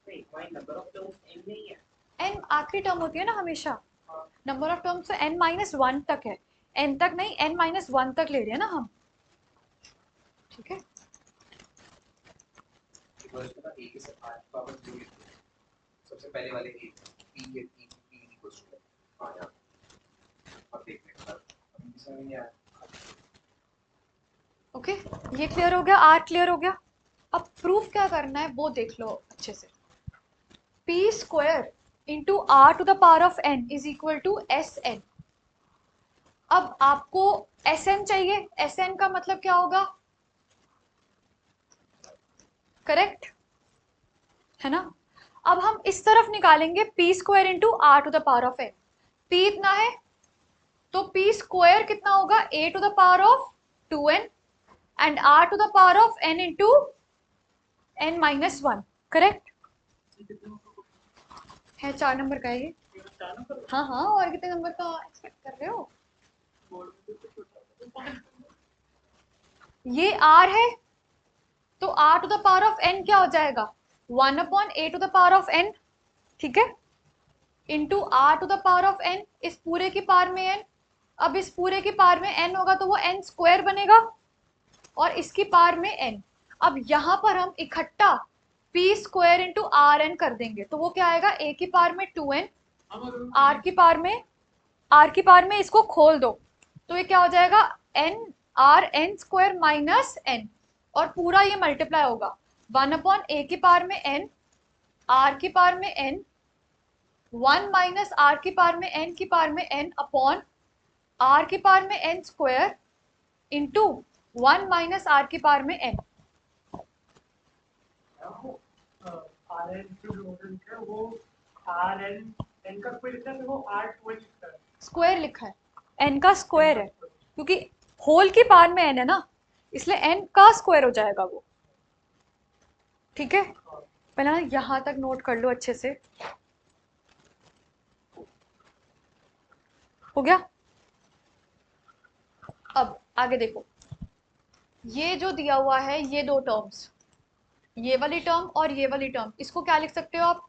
S2: number of terms n नहीं है,
S1: n आखिरी टर्म होती है ना हमेशा, नंबर ऑफ टर्म्स तो n माइनस 1 तक है, n तक नहीं, n माइनस 1 तक ले रहे हैं ना हम, ठीक है।
S4: ए के साथ आठ पावर जो सबसे पहले वाले ए पी के पी पी इक्वल्स टू आ जाए, अब देखने के बाद अभी समझ नहीं आया।
S1: ओके, ये क्लियर हो गया, आर क्लियर हो गया। अब प्रूफ क्या करना है वो देख लो अच्छे से, p square into are to the power of n is equal to s n. अब आपको एस एन चाहिए, एस एन का मतलब क्या होगा, करेक्ट है ना। अब हम इस तरफ निकालेंगे P square into are to the power of N, P इतना है तो पी स्क्वायर कितना होगा, A to the power of 2n and r to the power of n into n minus 1, correct है, 4 नंबर का है ये, हाँ हाँ, और कितने नंबर का एक्सपेक्ट कर रहे हो, ये r है तो r to the power of n क्या हो जाएगा, 1 upon a to the power of n, ठीक है, into r to the power of n, इस पूरे की पावर में n, अब इस पूरे की पावर में n होगा तो वो n स्क्वायर बनेगा और इसकी पावर में n। अब यहाँ पर हम इकट्ठा p square into are n कर देंगे तो वो क्या आएगा, a की पावर में 2n, r की पावर में इसको खोल दो तो ये क्या हो जाएगा, n r n square minus n, और पूरा ये मल्टीप्लाई होगा 1 अपॉन a की पावर में n, r की पावर में n, 1 माइनस r की पावर में n की पावर में n अपॉन r की पावर में n square into 1 minus r की पावर में n। स्क्वायर लिखा है, n का स्क्वायर है क्योंकि होल की पावर में n है ना, इसलिए n का स्क्वायर हो जाएगा वो, ठीक है। पहले ना यहाँ तक नोट कर लो अच्छे से, हो गया। अब आगे देखो, ये जो दिया हुआ है ये दो टर्म्स, ये वाली टर्म और ये वाली टर्म, इसको क्या लिख सकते हो आप,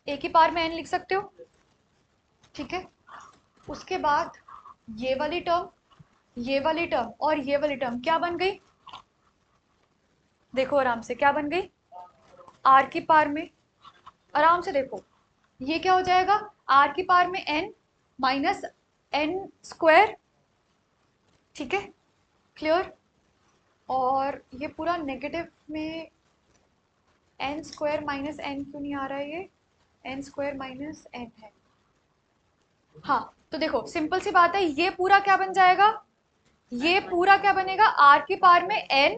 S1: ए की पावर में n लिख सकते हो, ठीक है। उसके बाद ये वाली टर्म, ये वाली टर्म और ये वाली टर्म क्या बन गई, देखो आराम से क्या बन गई, r की पावर में, आराम से देखो ये क्या हो जाएगा, r की पावर में n माइनस n स्क्वायर, ठीक है, क्लियर। और ये पूरा नेगेटिव में n स्क्वायर माइनस n क्यों नहीं आ रहा है, ये n स्क्वायर माइनस n है। हाँ तो देखो सिंपल सी बात है, ये पूरा क्या बन जाएगा, ये पूरा क्या बनेगा, r की पावर में n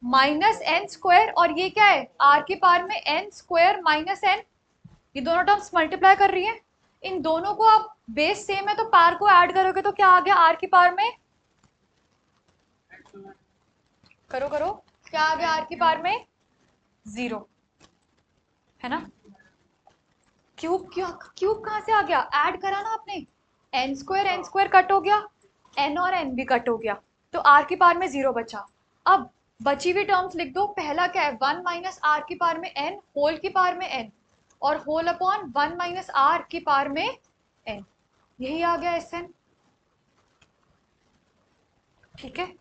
S1: माइनस n स्क्वायर, और ये क्या है, r की पावर में n स्क्वायर माइनस n, ये दोनों टर्म्स मल्टीप्लाई कर रही हैं, इन दोनों को आप बेस सेम है तो पावर को ऐड करोगे तो क्या आ गया, r की पावर में, करो करो, क्या आ गया r की पावर में 0, है ना। क्यूब क्यूब कहां से आ गया, ऐड करा ना आपने, n स्क्वायर कट हो गया, n और n भी कट हो गया, तो r की पावर में 0 बचा। अब बची हुई टर्म्स लिख दो, पहला क्या है 1 माइनस r की पावर में n होल की पावर में n, और होल अपॉन 1 माइनस r की पावर में n, यही आ गया Sn, ठीक है,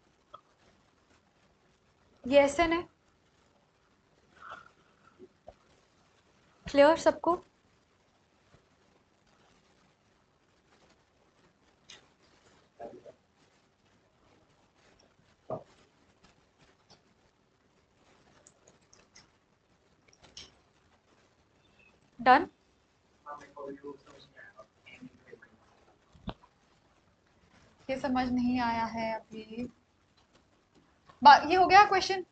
S1: ये Sn है, क्लियर सबको। डन, ये समझ नहीं आया है अभी, ये हो गया क्वेश्चन,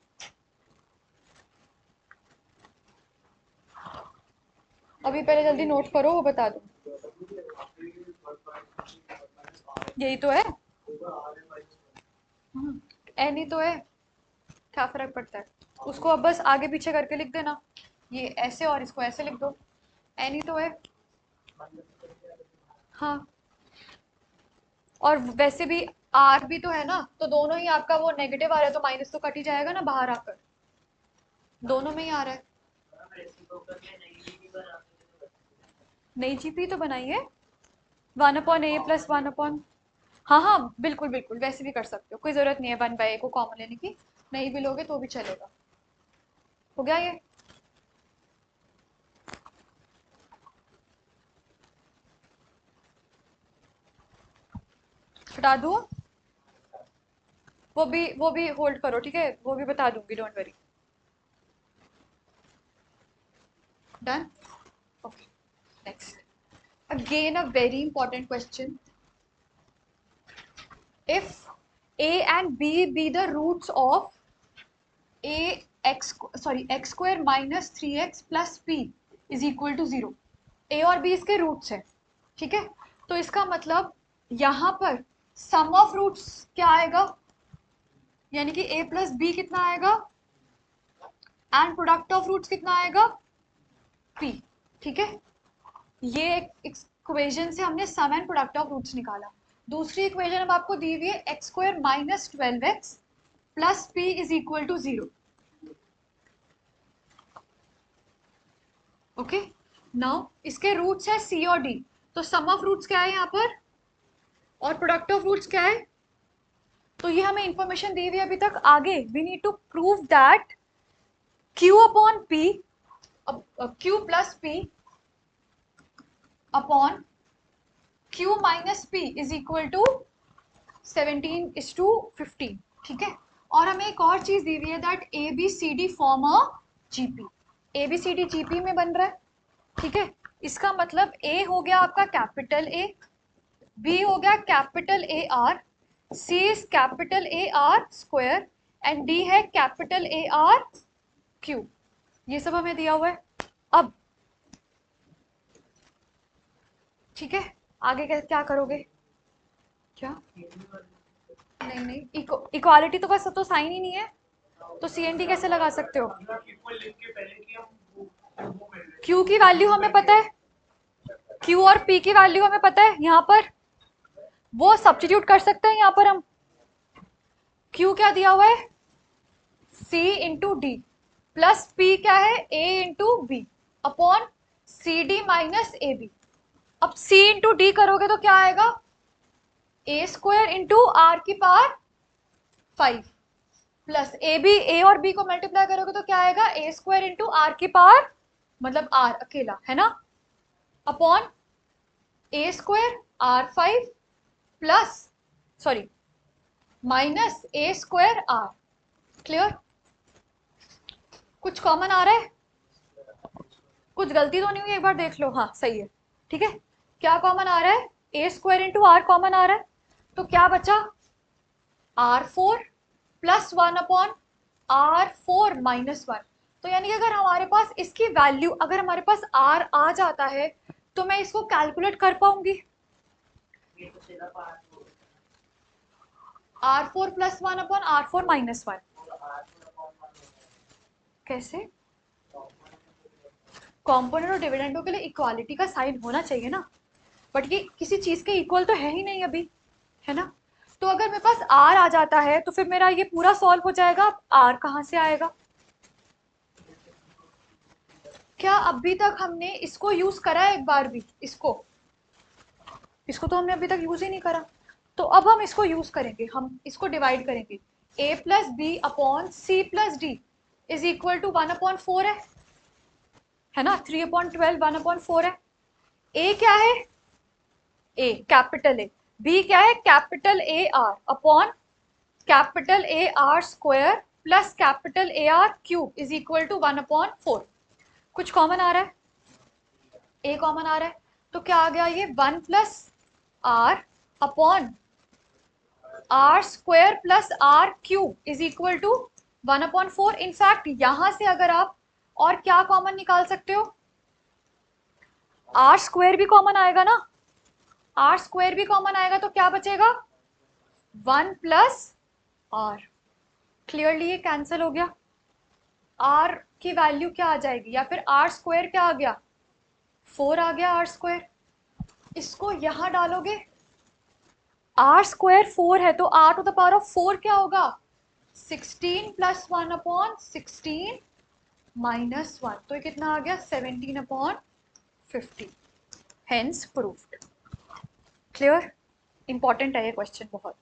S1: अभी पहले जल्दी नोट करो वो बता दो, यही तो है, एन ही तो है, क्या फर्क पड़ता है, उसको अब बस आगे पीछे करके लिख देना, ये ऐसे और इसको ऐसे लिख दो, एन ही तो है। हाँ और वैसे भी आर भी तो है ना, तो दोनों ही आपका वो नेगेटिव आ रहा है तो माइनस तो कट ही जाएगा ना बाहर आकर, दोनों में ही आ रहा है। नई जीपी तो बनाइए 1/a प्लस 1/, हाँ हाँ बिल्कुल बिल्कुल, वैसे भी कर सकते हो, कोई जरूरत नहीं है 1/a को कॉमन लेने की, नहीं भी लोगे तो भी चलेगा। हो गया ये, हटा दूँ, वो भी होल्ड करो, ठीक है, वो भी बता दूंगी, don't worry. Done, okay, next, again a very important question, if a and b be the roots of x square minus 3x plus p is equal to 0, a और b इसके रूट्स है, ठीक है, तो इसका मतलब यहाँ पर सम ऑफ रूट्स क्या आएगा, यानी कि a प्लस b कितना आएगा, एंड प्रोडक्ट ऑफ रूट्स कितना आएगा p, ठीक है, ये इक्वेशन से हमने sum and product of roots निकाला। दूसरी इक्वेशन अब आपको दी हुई है x square minus 12x plus p is equal to 0, okay. Now इसके रूट्स है सी और डी, तो सम ऑफ रूट्स क्या है यहाँ पर और प्रोडक्ट ऑफ रूट्स क्या है, तो ये हमें इंफॉर्मेशन दी हुई है अभी तक। आगे we need to prove that q upon p, q plus p upon q minus p is equal to 17:15, ठीक है। और हमें एक और चीज दी हुई है that ABCD form a GP, ABCD GP में बन रहा है, ठीक है। इसका मतलब A हो गया आपका कैपिटल A, B हो गया capital AR, C is capital AR square and D है कैपिटल AR क्यूब, ये सब हमें दिया हुआ है। अब ठीक है, आगे क्या करोगे, क्या नहीं इक्वालिटी तो बस तो साइन ही नहीं है, तो CNT कैसे लगा सकते हो, Q की वैल्यू हमें पता है, Q और P की वैल्यू हमें पता है यहाँ पर, वो सब्स्टिट्यूट कर सकते हैं यहाँ पर हम। Q क्या दिया हुआ है, C into d, plus P क्या है, A into b upon c d minus a b. अब C इंटू डी करोगे तो क्या आएगा, ए स्क्वायर इंटू आर की power 5 plus a b, a और बी को मल्टीप्लाई करोगे तो क्या आएगा, ए स्क्वायर इंटू आर की पावर, मतलब आर अकेला है ना, upon a square R5 plus sorry minus a square r. Clear? कुछ कॉमन आ रहा है, कुछ गलती तो नहीं हुई, एक बार देख लो, हाँ सही है, ठीक है। क्या कॉमन आ रहा है, ए स्क्वायर इंटू आर कॉमन आ रहा है, तो क्या बचा, R4 plus 1 upon R4 minus 1। तो यानी कि अगर हमारे पास इसकी वैल्यू, अगर हमारे पास R आ जाता है तो मैं इसको कैलकुलेट कर पाऊंगी।
S2: ये तो सीधा पार्ट हो
S1: R4 plus 1 upon R4 minus 1 कैसे, कॉम्पोनेंट और डिविडेंडों के लिए इक्वालिटी का साइन होना चाहिए ना, बट ये किसी चीज के इक्वल तो है ही नहीं अभी, है ना। तो अगर मेरे पास R आ जाता है तो फिर मेरा ये पूरा सॉल्व हो जाएगा। R कहाँ से आएगा, क्या अभी तक हमने इसको यूज करा है एक बार भी, इसको तो हमने अभी तक यूज ही नहीं करा। तो अब हम इसको यूज करेंगे, हम इसको डिवाइड करेंगे, a plus b upon c plus d is equal to 1/4 है ना, 3/12 1/4 है। a क्या है, a कैपिटल ए, b क्या है, capital a r upon capital a are square plus capital a are cube is equal to 1/4। कुछ common आ रहा है, a कॉमन आ रहा है, तो क्या आ गया ये 1 plus r upon are square plus r cube is equal to 1/4। In fact यहां से अगर आप और क्या कॉमन निकाल सकते हो, आर स्क्वायर भी कॉमन आएगा ना, आर स्क्वायर भी कॉमन आएगा तो क्या बचेगा, 1 प्लस आर। क्लियरली ये कैंसिल हो गया, आर की वैल्यू क्या आ जाएगी, या फिर आर स्क्वायर क्या आ गया, 4 आ गया आर स्क्वायर। इसको यहां डालोगे, आर स्क्वायर 4 है तो r to the power of 4 क्या होगा, 16 प्लस 1/16 माइनस 1, तो ये कितना आ गया, 17/50। Hence proved. क्लियर? इंपॉर्टेंट है ये क्वेश्चन बहुत।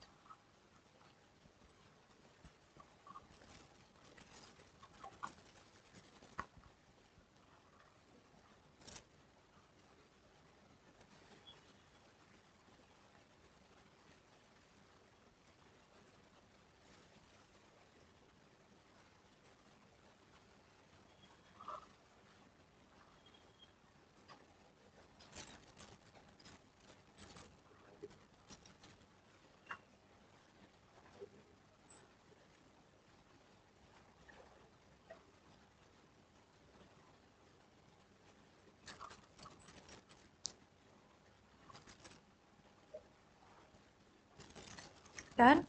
S1: डन?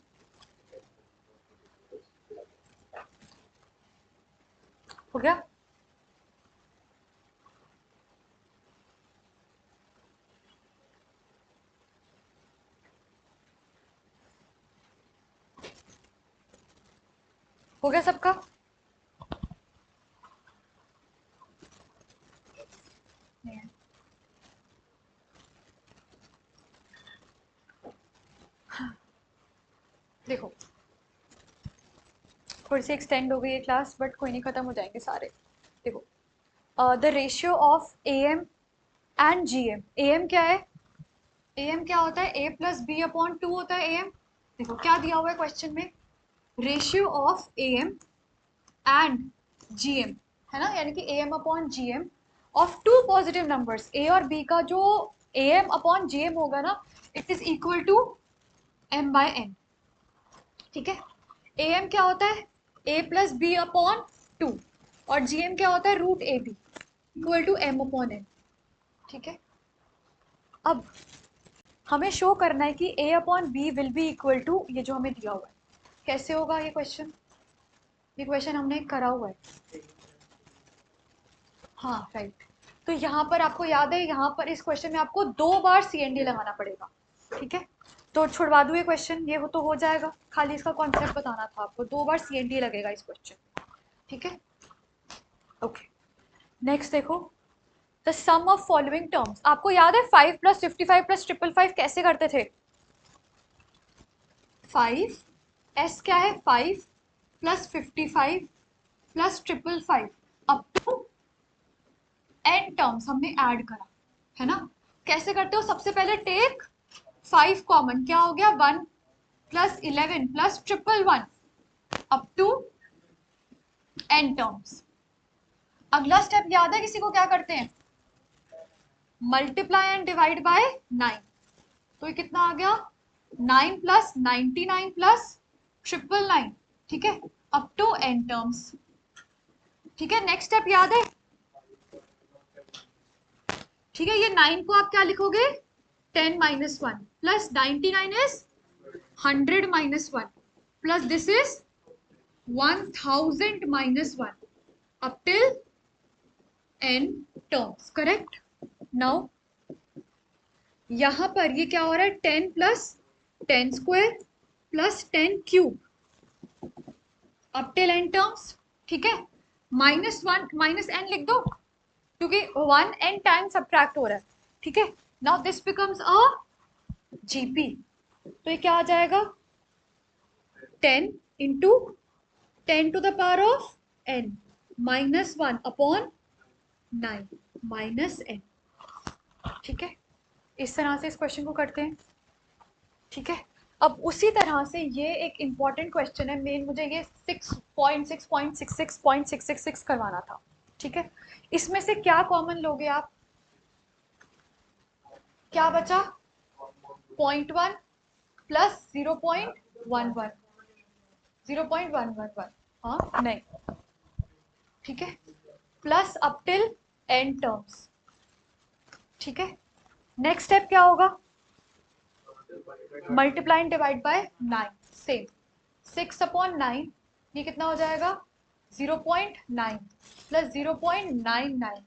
S1: हो गया? हो गया सबका? देखो थोड़ी सी एक्सटेंड हो गई है क्लास, बट कोई नहीं, खत्म हो जाएंगे सारे। देखो the ratio of A M and ji m. A m क्या है, ए एम क्या होता है, ए प्लस बी अपॉन 2 होता है ए एम। देखो क्या दिया हुआ है क्वेश्चन में, ratio of A M and ji M, है ना, यानी कि A M upon G M of two positive numbers, A और बी का जो A M upon G M होगा ना, it is equal to M by N. ठीक है, ए एम क्या होता है, ए प्लस बी अपॉन 2, और जी एम क्या होता है, root a b equal to m upon n. ठीक है, अब हमें शो करना है कि a upon b will be equal to ये जो हमें दिया हुआ है। कैसे होगा ये क्वेश्चन, ये क्वेश्चन हमने करा हुआ है। हाँ राइट, तो यहाँ पर आपको याद है, यहाँ पर इस क्वेश्चन में आपको 2 बार सी एन डी लगाना पड़ेगा। ठीक है, तो छुड़वा दूँ ये क्वेश्चन, ये हो तो हो जाएगा, खाली इसका कॉन्सेप्ट बताना था आपको, 2 बार CNT लगेगा इस क्वेश्चन, ठीक है। ओके, नेक्स्ट देखो, the sum of following terms. आपको याद है 5 + 55 + 555 कैसे करते थे? 5 S क्या है, 5 + 55 + 555 अप टू n टर्म्स हमने ऐड करा, है ना। कैसे करते हो? सबसे पहले टेक 5 कॉमन, क्या हो गया 1 + 11 + 111 अप टू n टर्म्स। अगला स्टेप याद है किसी को? क्या करते हैं? Multiply and divide by 9। तो ये कितना आ गया? 9 + 99 + 999, ठीक है, अप टू n टर्म्स, ठीक है। नेक्स्ट स्टेप याद है? ठीक है, ये 9 को आप क्या लिखोगे? 10 - 1 + 99 is 100 - 1 plus this is 1000 - 1 up till n terms, correct? Now यहां पर ये क्या हो रहा है? 10 + 10 square + 10 cube up till n terms, ठीक है। -1 - n लिख दो क्योंकि 1 n टाइम सब्ट्रैक्ट हो रहा है, ठीक है। Now this becomes a GP, तो ये क्या आ जाएगा? 10 into 10 to the power of n -1 upon 9 minus n, ठीक है। इस तरह से इस क्वेश्चन को करते हैं, ठीक है। अब उसी तरह से ये एक इम्पॉर्टेंट क्वेश्चन है, मेन मुझे ये 6.6.66.666 करवाना था, ठीक है। इसमें से क्या कॉमन लोगे आप? क्या बचा? 0.1 प्लस 0.11, 0.111, हाँ नहीं, ठीक है, plus up till n terms, ठीक है। नेक्स्ट स्टेप क्या होगा? Multiply and divide by 9, same 6/9, ये कितना हो जाएगा? 0.9 plus 0.99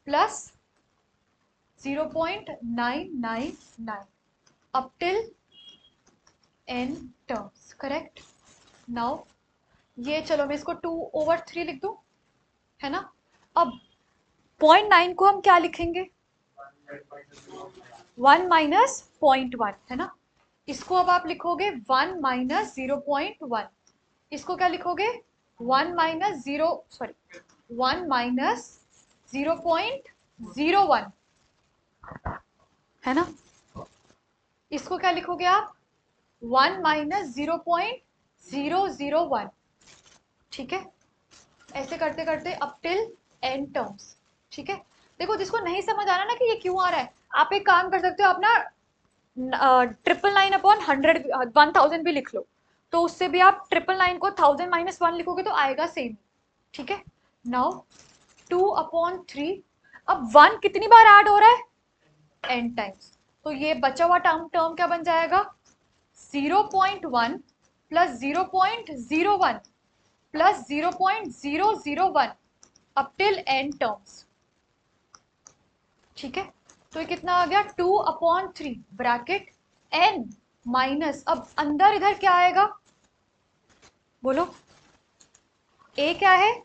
S1: plus 0.999 up till n terms, correct. Now ये चलो मैं इसको 2/3 लिख दूं, है ना। अब 0.9 को हम क्या लिखेंगे? 1 - 0.1, है ना। इसको अब आप लिखोगे 1 - 0.1, इसको क्या लिखोगे? 1 - 0.01, है ना। इसको क्या लिखोगे आप? 1 - 0.001, ठीक है। ऐसे करते करते अप टिल n टर्म्स, ठीक है। देखो जिसको नहीं समझ आ रहा ना कि ये क्यों आ रहा है, आप एक काम कर सकते हो, आप ना 999/100 1000 भी लिख लो, तो उससे भी आप 999 को 1000 - 1 लिखोगे तो आएगा सेम, ठीक है। नाउ 2/3, अब 1 कितनी बार ऐड हो रहा है? n टाइम्स, तो ये बचा हुआ टर्म क्या बन जाएगा? 0.1 plus 0.01 plus 0.001 up till n terms, ठीक है। तो ये कितना आ गया? 2/3 ब्रैकेट n माइनस, अब अंदर इधर क्या आएगा बोलो? a क्या है?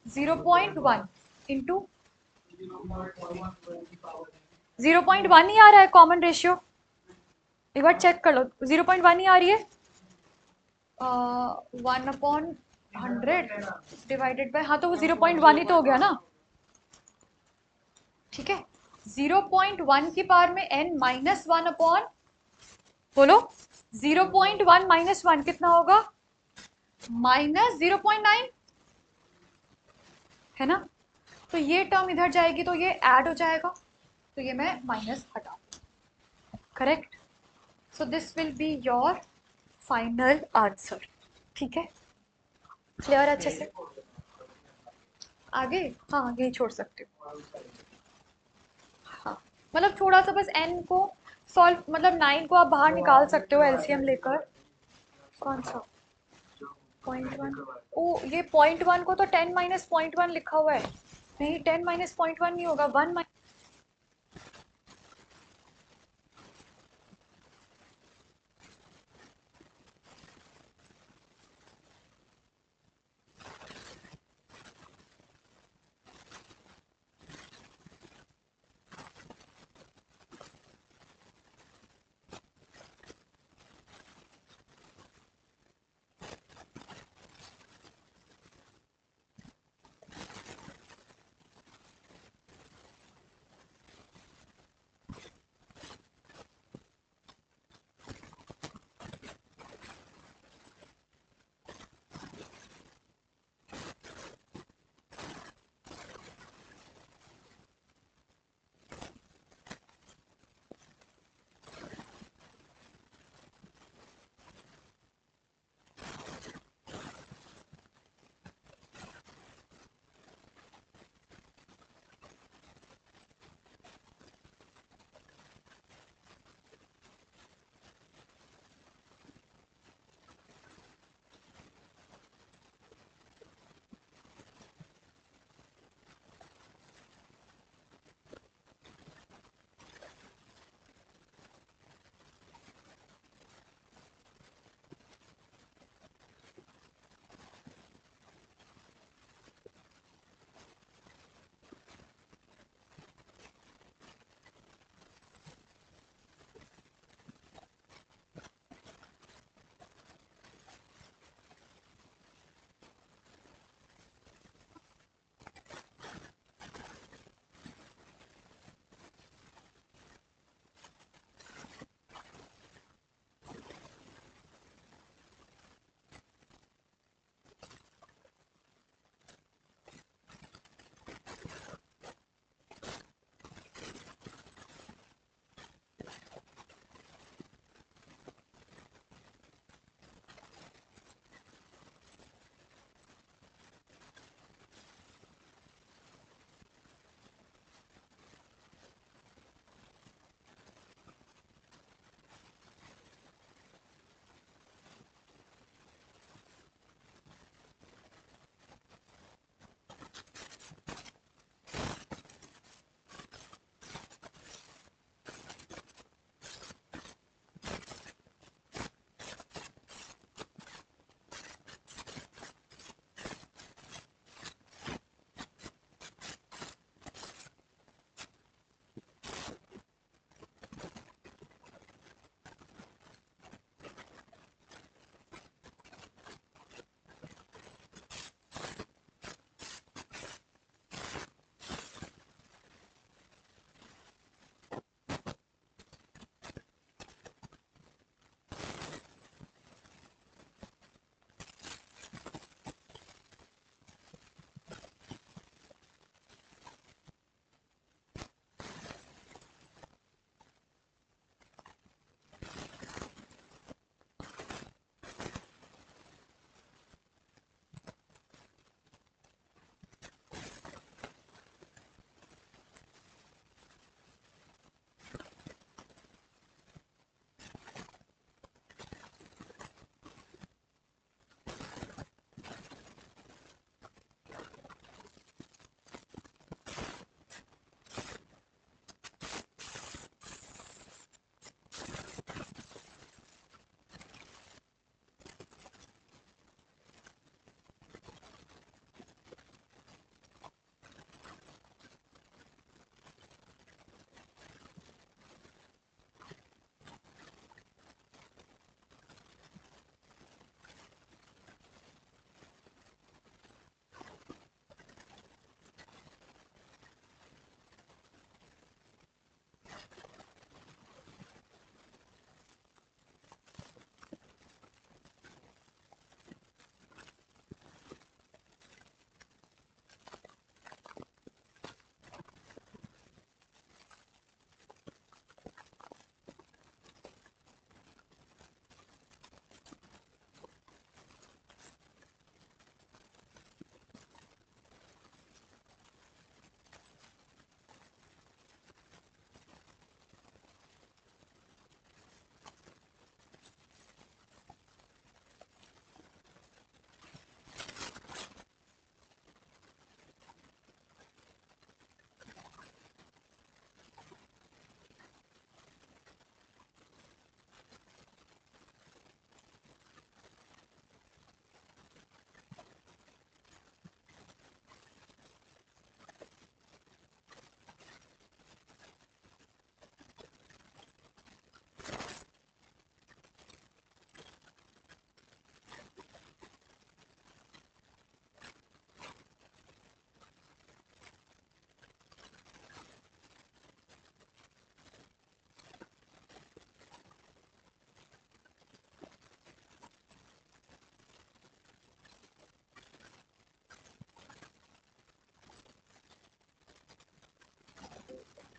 S1: 0.1 इंटू 0.1 ही आ रहा है कॉमन रेशियो, एक बार चेक कर लो, 0.1 ही आ रही है। 1/100 डिवाइडेड बाय, हाँ तो वो 0.1 ही तो हो गया ना, ठीक है। 0.1 की पावर में n -1 अपॉन, बोलो 0.1 - 1 कितना होगा? -0.9, है ना। तो ये टर्म इधर जाएगी तो ये ऐड हो जाएगा, तो ये मैं माइनस हटा, correct. So this will be your final answer, ठीक है। क्लियर अच्छे से? आगे हाँ यही छोड़ सकते हो, हाँ मतलब थोड़ा सा बस n को सॉल्व, मतलब 9 को आप बाहर निकाल सकते हो एलसीएम लेकर। कौन सा 0.1? ओ ये 0.1 को तो 10 - 0.1 लिखा हुआ है, नहीं 10 - 0.1 नहीं होगा, 1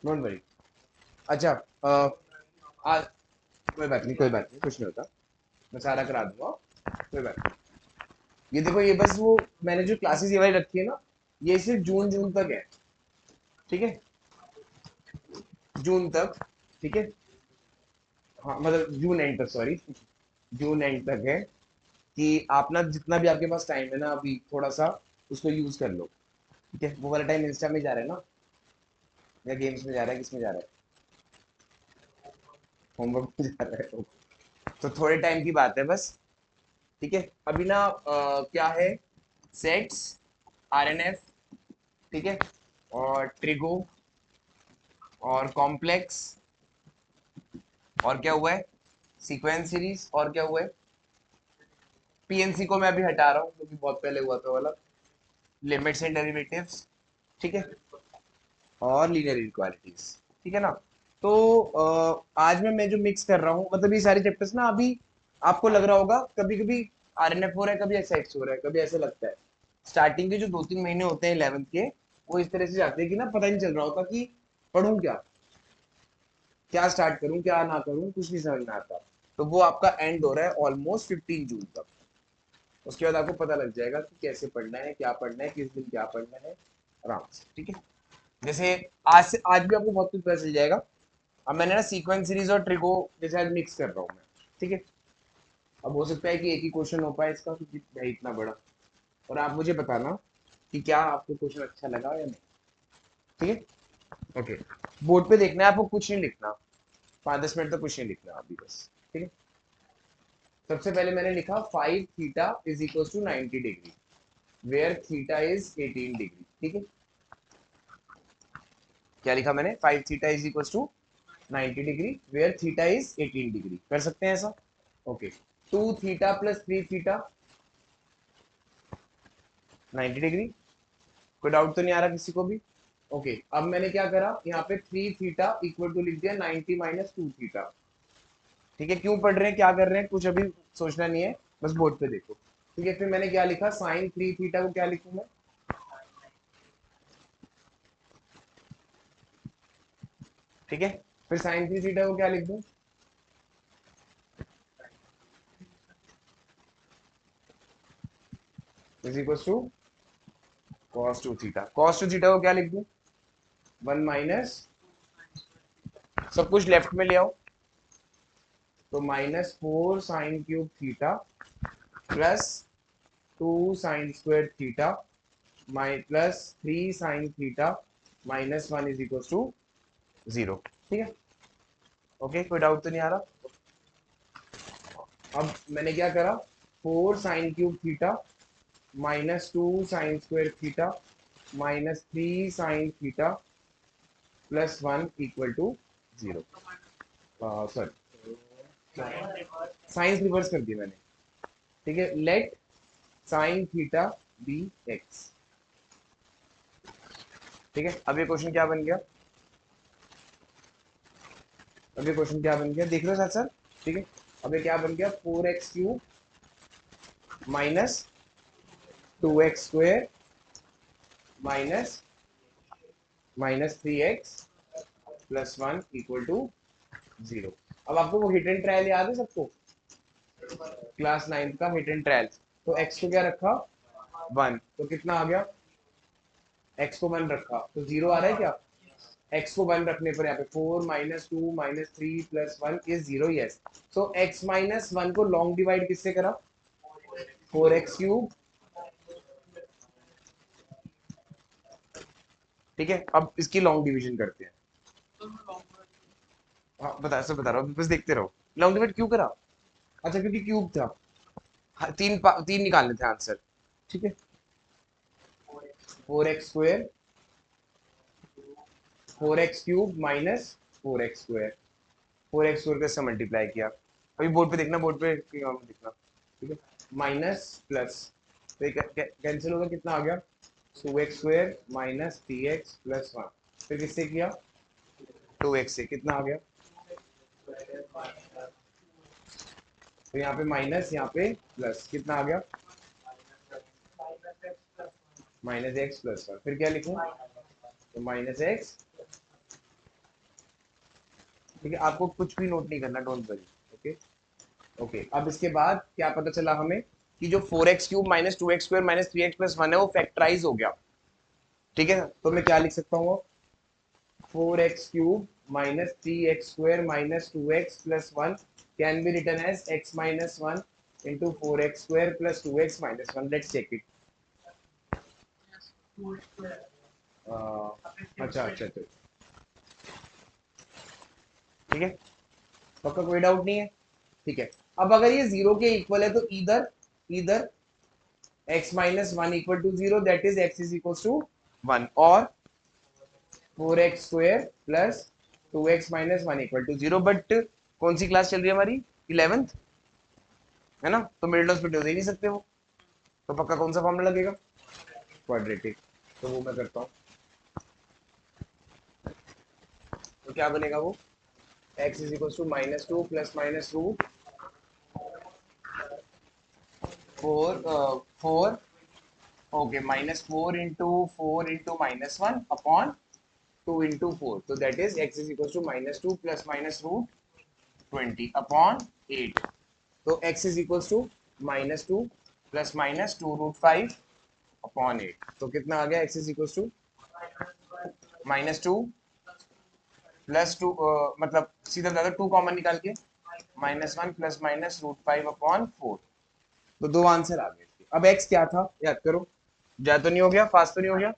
S5: डोंट वरी। अच्छा आज कोई बात नहीं, कोई बात नहीं, कुछ नहीं होता, मैं सारा करा दूंगा, कोई बात नहीं। ये देखो, ये बस वो मैंने जो क्लासेस ये वाली रखी है ना, ये सिर्फ जून जून तक है, ठीक है, जून तक, ठीक है, हाँ मतलब जून एंड तक, सॉरी, जून एंड तक है, कि आप ना जितना भी आपके पास टाइम है ना अभी थोड़ा सा उसको यूज कर लो, ठीक है। वो वाला टाइम इंस्टा में जा रहा है ना, या गेम्स में जा रहा है, किस में जा रहा है, होमवर्क में जा रहा है, तो थोड़े टाइम की बात है बस, ठीक है। अभी ना क्या है, सेट्स, आरएनएफ, ठीक है, और ट्रिगो, और कॉम्प्लेक्स, और क्या हुआ है, सीक्वेंस सीरीज, और क्या हुआ है, पीएनसी को मैं अभी हटा रहा हूँ क्योंकि बहुत पहले हुआ था वाला, लिमिट्स एंड डेरिवेटिव्स, ठीक है, और लीनियर इनक्वालिटीज, ठीक है ना। तो आज में मैं जो मिक्स कर रहा हूँ, मतलब ये सारे चैप्टर्स ना अभी आपको लग रहा होगा कभी कभी आरएनएफ हो रहा है, कभी एसएक्स हो रहा है, कभी ऐसा लगता है, स्टार्टिंग के जो 2-3 महीने होते हैं 11th के, वो इस तरह से जाते हैं कि ना पता ही नहीं चल रहा होता कि पढ़ूं क्या, क्या स्टार्ट करूं क्या ना करूं, कुछ नहीं समझ में आता। तो वो आपका एंड हो रहा है ऑलमोस्ट 15 जून तक, उसके बाद आपको पता लग जाएगा कि कैसे पढ़ना है, क्या पढ़ना है, किस दिन क्या पढ़ना है, आराम से, ठीक है। जैसे आज भी आपको बहुत कुछ पता चल जाएगा। अब मैंने ना सीक्वेंस सीरीज और ट्रिको जैसे आज मिक्स कर रहा हूँ मैं, ठीक है। अब हो सकता है कि एक ही क्वेश्चन हो पाए इसका, क्योंकि है इतना बड़ा, और आप मुझे बताना कि क्या आपको क्वेश्चन अच्छा लगा या नहीं, ठीक है। ओके, बोर्ड पे देखना है आपको, कुछ नहीं लिखना, 5-10 मिनट तक कुछ नहीं लिखना अभी बस, ठीक है। सबसे पहले मैंने लिखा 5 theta is equal to 90 degree, where theta is 18 degree, ठीक है। क्या लिखा मैंने, 5 theta is equal to 90 degree, where theta is 18 degree, कर सकते हैं ऐसा, okay. 2 theta plus 3 theta 90 degree, कोई डाउट तो नहीं आ रहा किसी को भी, ओके। अब मैंने क्या करा, यहाँ पे 3 थीटा इक्वल टू लिख दिया 90 माइनस 2 थीटा, ठीक है। क्यों पढ़ रहे हैं, क्या कर रहे हैं, कुछ अभी सोचना नहीं है, बस बोर्ड पे देखो, ठीक है। फिर मैंने क्या लिखा, साइन 3 थीटा को क्या लिखूं मैं, ठीक है। फिर साइन 3 थीटा को क्या लिख दूं, is equal to cos 2 theta, cos 2 theta को क्या लिख दूं, 1 माइनस, सब कुछ लेफ्ट में ले आओ, तो -4 sine cube theta plus 2 sine square theta plus 3 sine theta -1 is equal to 0, ठीक है। ओके, कोई डाउट तो नहीं आ रहा। अब मैंने क्या करा, 4 sine cube theta -2 sine square theta -3 sine theta plus 1 equal to 0, sorry signs reverse कर दिया मैंने, ठीक है। Let sine theta be x, ठीक है। अब ये क्वेश्चन क्या बन गया, अब ये क्वेश्चन क्या बन गया, देख लो साथ साथ, ठीक है। अब ये क्या बन गया, 4x cube minus 2x square minus -3x plus 1 equal to 0। अब आपको वो हिट एंड ट्रायल याद है सबको, क्लास 9 का हिट एंड ट्रायल, तो x को क्या रखा 1, तो कितना आ गया, x को 1 रखा तो 0 आ रहा है क्या, x को 1 रखने पर यहाँ पे 4 -2 -3 plus 1 is 0, yes. So x -1 को लॉन्ग डिवाइड किससे करा, 4x क्यूब, ठीक है। अब इसकी लॉन्ग डिवीजन करते हैं, हाँ बता रहा हूँ, बस देखते रहो। लॉन्ग डिवाइड क्यों करा, अच्छा क्योंकि क्यूब था, हाँ, तीन निकालने थे आंसर, ठीक है। 4x square 4x cube minus 4x square, 4x square से मल्टीप्लाई किया, अभी बोर्ड पे देखना, बोर्ड पे देखना, ठीक है। माइनस प्लस, तो ये कैंसिल होगा, कितना आ गया, 2x square minus 3x plus 1, फिर किससे किया, 2x से, कितना आ गया, तो यहाँ पे माइनस, यहाँ पे प्लस, कितना आ गया, -x प्लस 1, फिर क्या लिखूं, तो -x ठीक है, आपको कुछ भी नोट नहीं करना, डोंट वरी। ओके ओके, अब इसके बाद क्या पता चला हमें कि जो 4x³ minus 2x² minus 3x+1 है वो फैक्टराइज हो गया। ठीक है, तो मैं क्या लिख सकता हूँ? 4x³ minus 3x² minus 2x+1 can be written as x minus 1 into 4x² plus 2x minus 1. Let's check it. अच्छा अच्छा अच्छा, ठीक है, पक्का कोई डाउट नहीं है? ठीक है, अब अगर ये 0 के इक्वल है तो इधर x minus 1 equal to 0, that is x is equals to 1, और 4x² plus 2x minus 1 equal to 0. But कौन सी क्लास चल रही है हमारी? 11th है ना, तो मिडिल टर्म्स पे दे ही नहीं सकते वो, तो पक्का कौन सा फॉर्मूला लगेगा? क्वाड्रेटिक। तो वो मैं करता हूँ, तो क्या बनेगा वो? x is equals to -2 plus minus root 4 okay, -4 into 4 into -1 upon 2 into 4, so that is x is equals to -2 plus minus root 20 upon 8. तो x is equals to -2 plus minus 2 root 5 upon 8. तो कितना आ गया? x is equals to -2 plus 2, मतलब सीधा दादा 2 common निकाल के -1 प्लस माइनस √5 अपॉन 4, तो दो आंसर आ गए। अब x क्या था याद करो, जा तो नहीं हो गया, फास्ट तो नहीं हो गया?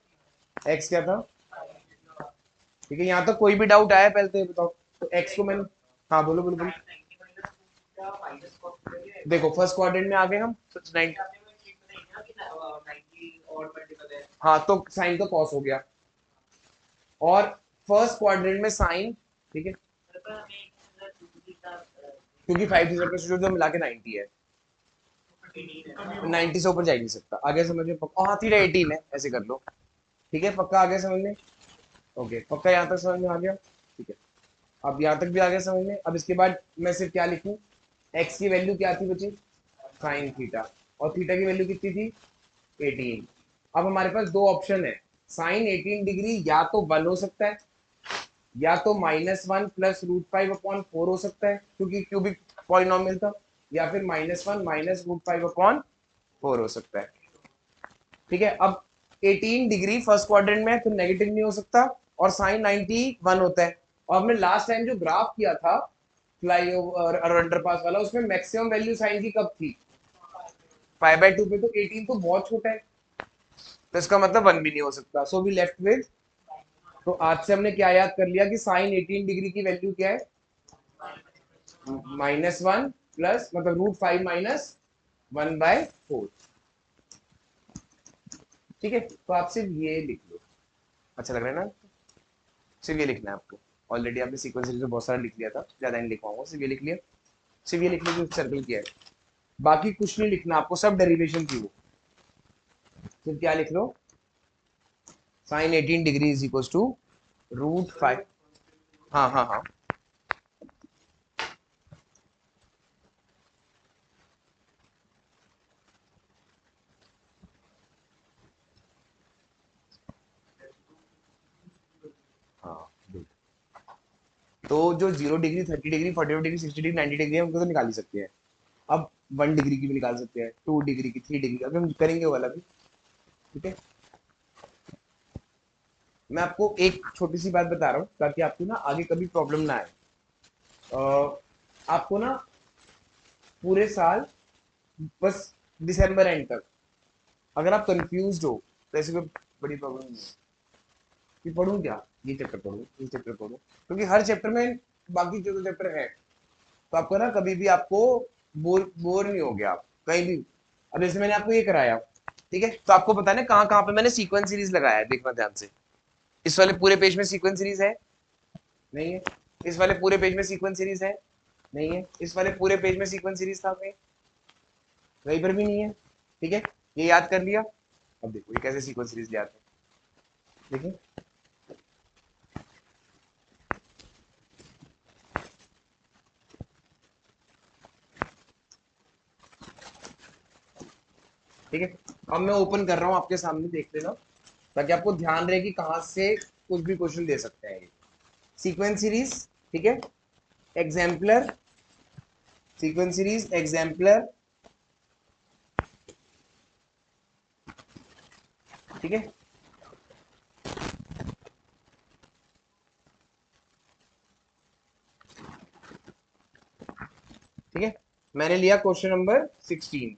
S5: x क्या था? ठीक है, यहाँ तक कोई भी डाउट आया पहले तो ये बताओ। तो x को मैंने, हाँ बोलो बोलो बोलो। देखो फर्स्ट क्वाड्रेंट में आ गए हम, 90, हाँ तो साइन तो कॉस हो गया, और फर्स्ट क्वाड्रेंट में साइन, ठीक है, क्योंकि 5 जो मिला के 90 है, 90 से ऊपर जा ही नहीं सकता। आगे समझ में पक्का? हाँ 18 है, ऐसे कर लो। ठीक है, पक्का आगे समझ में? ओके, पक्का यहाँ तक समझ में आ गया? ठीक है, अब यहाँ तक भी आ गया समझ में। अब इसके बाद मैं सिर्फ क्या लिखूं? x की वैल्यू क्या थी बच्चे? साइन थीटा, और थीटा की वैल्यू कितनी थी? 18। अब हमारे पास दो ऑप्शन है, साइन 18 डिग्री या तो 1 हो सकता है, या तो -1 प्लस √5 अपॉन 4 हो सकता है क्योंकि क्यूबिक पॉलिनोमियल था, या फिर -1 माइनस √5 अपॉन 4 हो सकता है। ठीक है, अब 18 डिग्री फर्स्ट क्वाड्रेंट में है तो नेगेटिव नहीं हो सकता, और साइन 91 होता है। और हमने लास्ट टाइम जो ग्राफ किया था फ्लाईओवर और अंडरपास वाला, उसमें मैक्सिमम वैल्यू साइन की कब थी? 5/2 पे, तो 18 तो बहुत छोटा है, तो इसका मतलब 1 भी नहीं हो सकता। सो वी लेफ्ट विद, तो आज से हमने क्या याद कर लिया कि साइन 18 डिग्री की वैल्यू क्या है? -1 प्लस मतलब √5 माइनस 1/4। ठीक है, तो आप सिर्फ ये लिख लो, अच्छा लग रहा है ना? सिर्फ ये लिखना है आपको, ऑलरेडी आपने सीक्वेंस सीरीज में बहुत सारा लिख लिया था, ज्यादा नहीं लिखवाऊंगा, सिर्फ ये लिख लिया, सिर्फ ये लिख लिया सर्कल किया है, बाकी कुछ नहीं लिखना आपको, सब डेरिवेशन की वो। सिर्फ क्या लिख लो? Sine 18 degree is equal to √5, हाँ हाँ हाँ, हाँ तो जो 0 degree 30 degree 45 degree 60 degree 90 degree है उनको तो निकाल ही सकते हैं। अब 1 डिग्री की भी निकाल सकते हैं, 2 डिग्री की, 3 डिग्री, अभी हम करेंगे वाला भी। ठीक है, मैं आपको एक छोटी सी बात बता रहा हूँ ताकि आपको ना आगे कभी प्रॉब्लम ना आए। आपको ना पूरे साल बस दिसंबर एंड तक अगर आप कंफ्यूज हो तो ऐसी कोई बड़ी प्रॉब्लम नहीं है कि पढ़ूं क्या, ये चैप्टर पढ़ूं, ये चैप्टर पढ़ूं, क्योंकि हर चैप्टर में बाकी जो चैप्टर है, तो आपको ना कभी भी आपको बोर नहीं हो गया आप कहीं भी। अब जैसे मैंने आपको ये कराया, ठीक है, तो आपको पता है ना कहाँ कहाँ पे मैंने सीक्वेंस सीरीज लगाया है, देखना ध्यान से। इस वाले पूरे पेज में सीक्वेंस सीरीज है? नहीं है। इस वाले पूरे पेज में सीक्वेंस सीरीज है? नहीं है। इस वाले पूरे पेज में सीक्वेंस सीरीज था कहीं पर भी नहीं है। ठीक है, ये याद कर लिया। अब देखो ये कैसे सीक्वेंस सीरीज ले आते हैं, देखिए ठीक है। अब मैं ओपन कर रहा हूँ आपके सामने, देख लेना ताकि आपको ध्यान रहे कि कहाँ से कुछ भी क्वेश्चन दे सकते हैं ये सीक्वेंस सीरीज। ठीक है, एग्जाम्पलर सीक्वेंस सीरीज एग्जाम्पलर, ठीक है। ठीक है, मैंने लिया क्वेश्चन नंबर 16।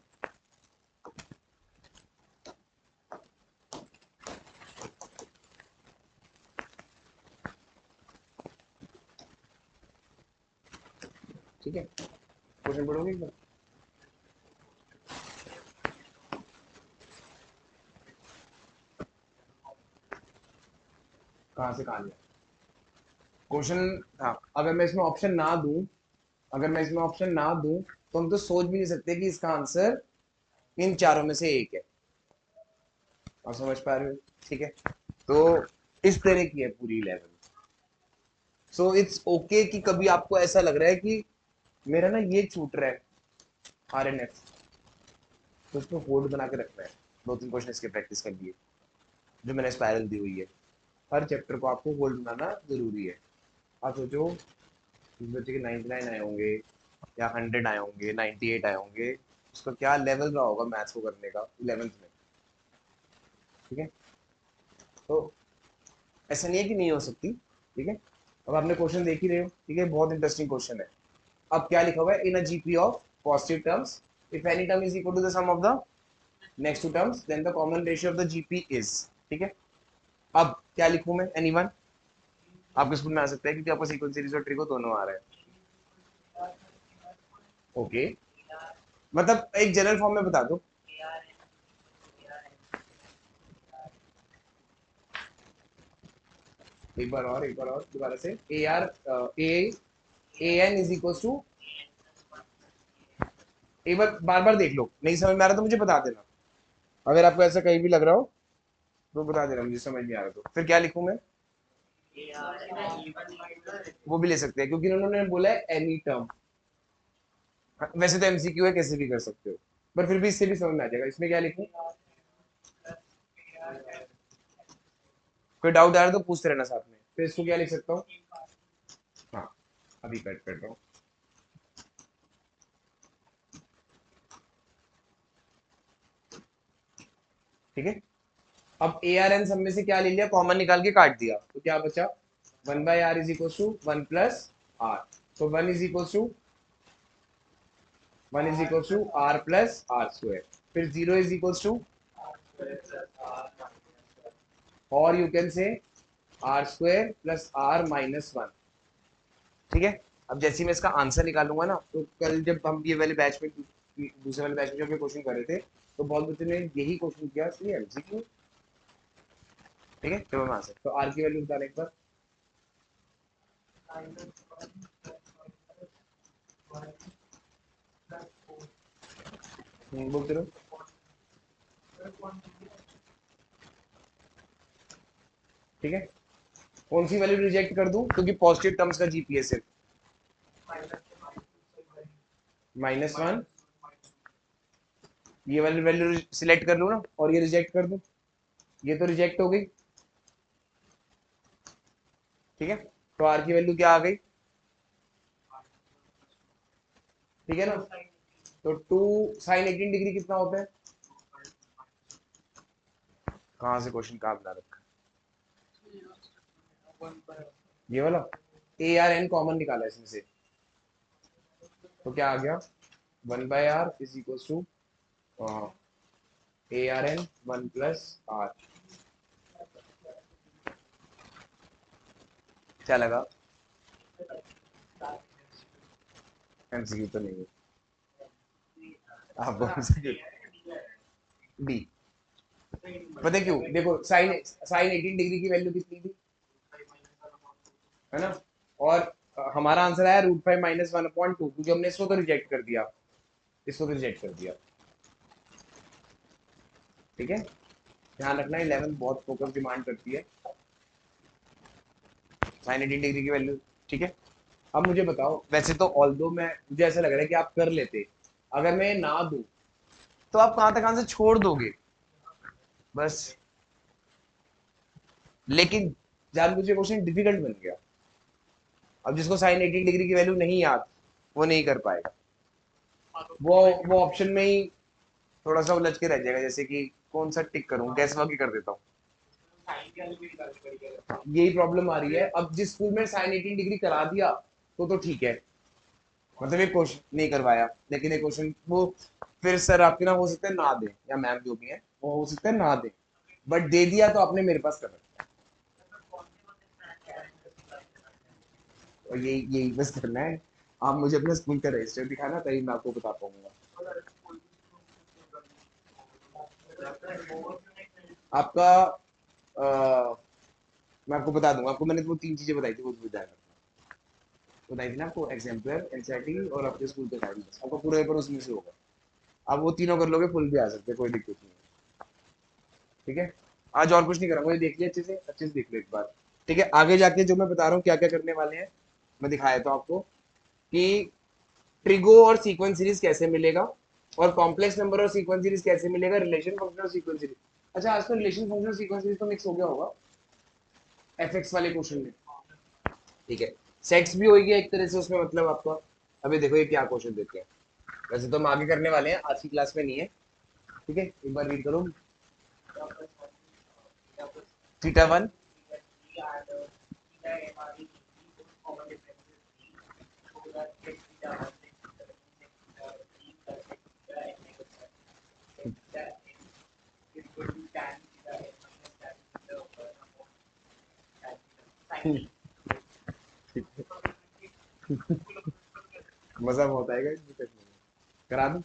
S5: ठीक है, क्वेश्चन पढ़ोगे एक बार? कहाँ से कहाँ लिया क्वेश्चन? हाँ, अगर मैं इसमें ऑप्शन ना दूं, तो हम तो सोच भी नहीं सकते कि इसका आंसर इन चारों में से एक है। आप समझ पा रहे हो? ठीक है, तो इस तरह की है पूरी लेवल। सो इट्स ओके कि कभी आपको ऐसा लग रहा है कि मेरा ना ये छूट रहा है RNF, तो उसको होल्ड बना के रखना है। 2-3 क्वेश्चन इसके प्रैक्टिस कर लिए जो मैंने स्पाइरल दी हुई है। हर चैप्टर को आपको होल्ड बनाना जरूरी है। आप सोचो बच्चे के 99 आए होंगे या 100 आए होंगे, 98 आए होंगे, उसका क्या लेवल रहा होगा मैथ्स को करने का 11th में। ठीक है, तो ऐसा नहीं है कि नहीं हो सकती। ठीक है, अब आपने क्वेश्चन देख ही रहे हो। ठीक है, बहुत इंटरेस्टिंग क्वेश्चन है। अब क्या लिखा हुआ है? In a GP of positive terms if any term is equal to the sum of the next two terms then the common ratio of the GP is. ठीक है, अब क्या लिखूं मैं? एनीवन? आपके स्कूल में आ सकता है क्योंकि आपको सीक्वेंस सीरीज और ट्रिको दोनों आ रहा है। ओके, मतलब एक जनरल फॉर्म में बता दो। एक बार और दोबारा से। A r a n is equal to, एक बार बार देख लो, नहीं समझ में आ रहा तो मुझे बता देना। अगर आपको ऐसा कहीं भी लग रहा हो तो बता देना, मुझे समझ नहीं आ रहा तो फिर क्या लिखूं मैं? वो भी ले सकते हैं क्योंकि उन्होंने बोला है एनी टर्म। वैसे तो एमसीक्यू है, कैसे भी कर सकते हो, पर फिर भी इससे भी समझ में आ जाएगा। इसमें क्या लिखूं? कोई डाउट आ रहा तो पूछते रहना साथ में। फिर इसको क्या लिख सकता हूँ? हाँ, अभी कट कर रहा हूँ। ठीक है, अब ए आर एन सब में से क्या ले लिया? कॉमन निकाल के काट दिया तो क्या बचा? 1/r is equal to 1 plus r। तो 1 is equal to r plus r square. फिर 0 इज इक्वल टू, और you can say r square plus r minus 1। ठीक है, अब जैसे ही मैं इसका आंसर निकालूंगा ना, तो कल जब हम ये वाले बैच में, दूसरे वाले बैच में जब ये क्वेश्चन कर रहे थे तो बहुत बच्चों ने यही क्वेश्चन किया, इसलिए एमसीक्यू। ठीक है, चलो आंसर तो आर की वैल्यू बता रहे एक बार। बोलते रहो। ठीक है, कौन सी वैल्यू रिजेक्ट कर दूं क्योंकि पॉजिटिव टर्म्स का जीपीए सिर्फ -1। ये वाली वैल्यू सिलेक्ट कर लूं ना और ये रिजेक्ट कर दूं, ये तो रिजेक्ट हो गई। ठीक है, तो आर की वैल्यू क्या आ गई? ठीक है ना, तो 2 sin 18 डिग्री कितना होता है? कहाँ से क्वेश्चन कहाँ बना रखा है? ये वाला ए आर एन कॉमन निकाला है इसमें से, तो क्या आ गया? 1/r is equal to a are n 1 plus r। क्या लगा? एमसीक्यू तो नहीं है। आप कौन सा? डी। पता है क्यों? देखो साइन 18 डिग्री की वैल्यू कितनी थी, है ना? और हमारा आंसर आया √5 माइनस 1/2 क्योंकि हमने इसको तो रिजेक्ट कर दिया, इसको भी रिजेक्ट कर दिया। ठीक है, ध्यान रखना 11 बहुत फोकस डिमांड करती है। sin 18 डिग्री की वैल्यू। ठीक है, अब मुझे बताओ, वैसे तो ऑल्दो मुझे ऐसा लग रहा है कि आप कर लेते, अगर मैं ना दूं तो आप कहां तक आंसर छोड़ दोगे बस। लेकिन जानबूझ के क्वेश्चन डिफिकल्ट बन गया। अब जिसको साइन 80 डिग्री की वैल्यू नहीं याद, वो नहीं कर पाएगा, वो ऑप्शन में ही थोड़ा सा उलझ के रह जाएगा, जैसे कि कौन सा टिक करूं, गैस वाकी कर देता हूँ।
S4: साइन की वैल्यू भी निकालनी पड़ेगी अगर।
S5: यही प्रॉब्लम आ रही है। अब जिस स्कूल में साइन 80 डिग्री करा दिया तो ठीक है, मतलब एक क्वेश्चन नहीं करवाया, लेकिन एक क्वेश्चन वो फिर सर आपके ना हो सकता है ना दे, या मैम जो भी है वो हो सकता है ना दे, बट दे दिया तो आपने मेरे पास कर रखा है। और यही यही बस करना है। आप मुझे अपने स्कूल का रजिस्टर दिखाना, तभी मैं आपको बता पाऊंगा। आपका मैं आपको बता दूंगा, आपको मैंने वो 3 चीजें बताई थी, वो ध्यान रखना। बताई थी ना आपको, एग्जाम्पलर, एनसीईआरटी और आपके स्कूल का गाइडेंस, आपका पूरा पेपर उसमें से होगा। आप वो तीनों कर लोगे, फुल भी आ सकते हैं, कोई दिक्कत नहीं है। ठीक है, आज और कुछ नहीं करूंगा, ये देख लिया अच्छे से देख लो एक बार। ठीक है, आगे जाके जो मैं बता रहा हूँ क्या क्या करने वाले हैं, मैं दिखाया था आपको कि ट्रिगो और सीक्वेंस सीरीज कैसे मिलेगा, और कॉम्प्लेक्स नंबर और सीक्वेंस सीरीज कैसे मिलेगा, रिलेशन फंक्शन और सीक्वेंस सीरीज। अच्छा, आज तो रिलेशन फंक्शन और सीक्वेंस सीरीज तो मिक्स हो गया होगा एफएक्स वाले क्वेश्चन में। ठीक है, सेट्स भी हो गया एक तरह से उसमें, मतलब आपका। अभी देखो ये क्या क्वेश्चन देते हैं, वैसे तो हम आगे करने वाले हैं, आज की क्लास में नहीं है। ठीक है, एक बार रीड करो। थीटा 1 मजा बहुत आएगा इसमें करने में। करा दूं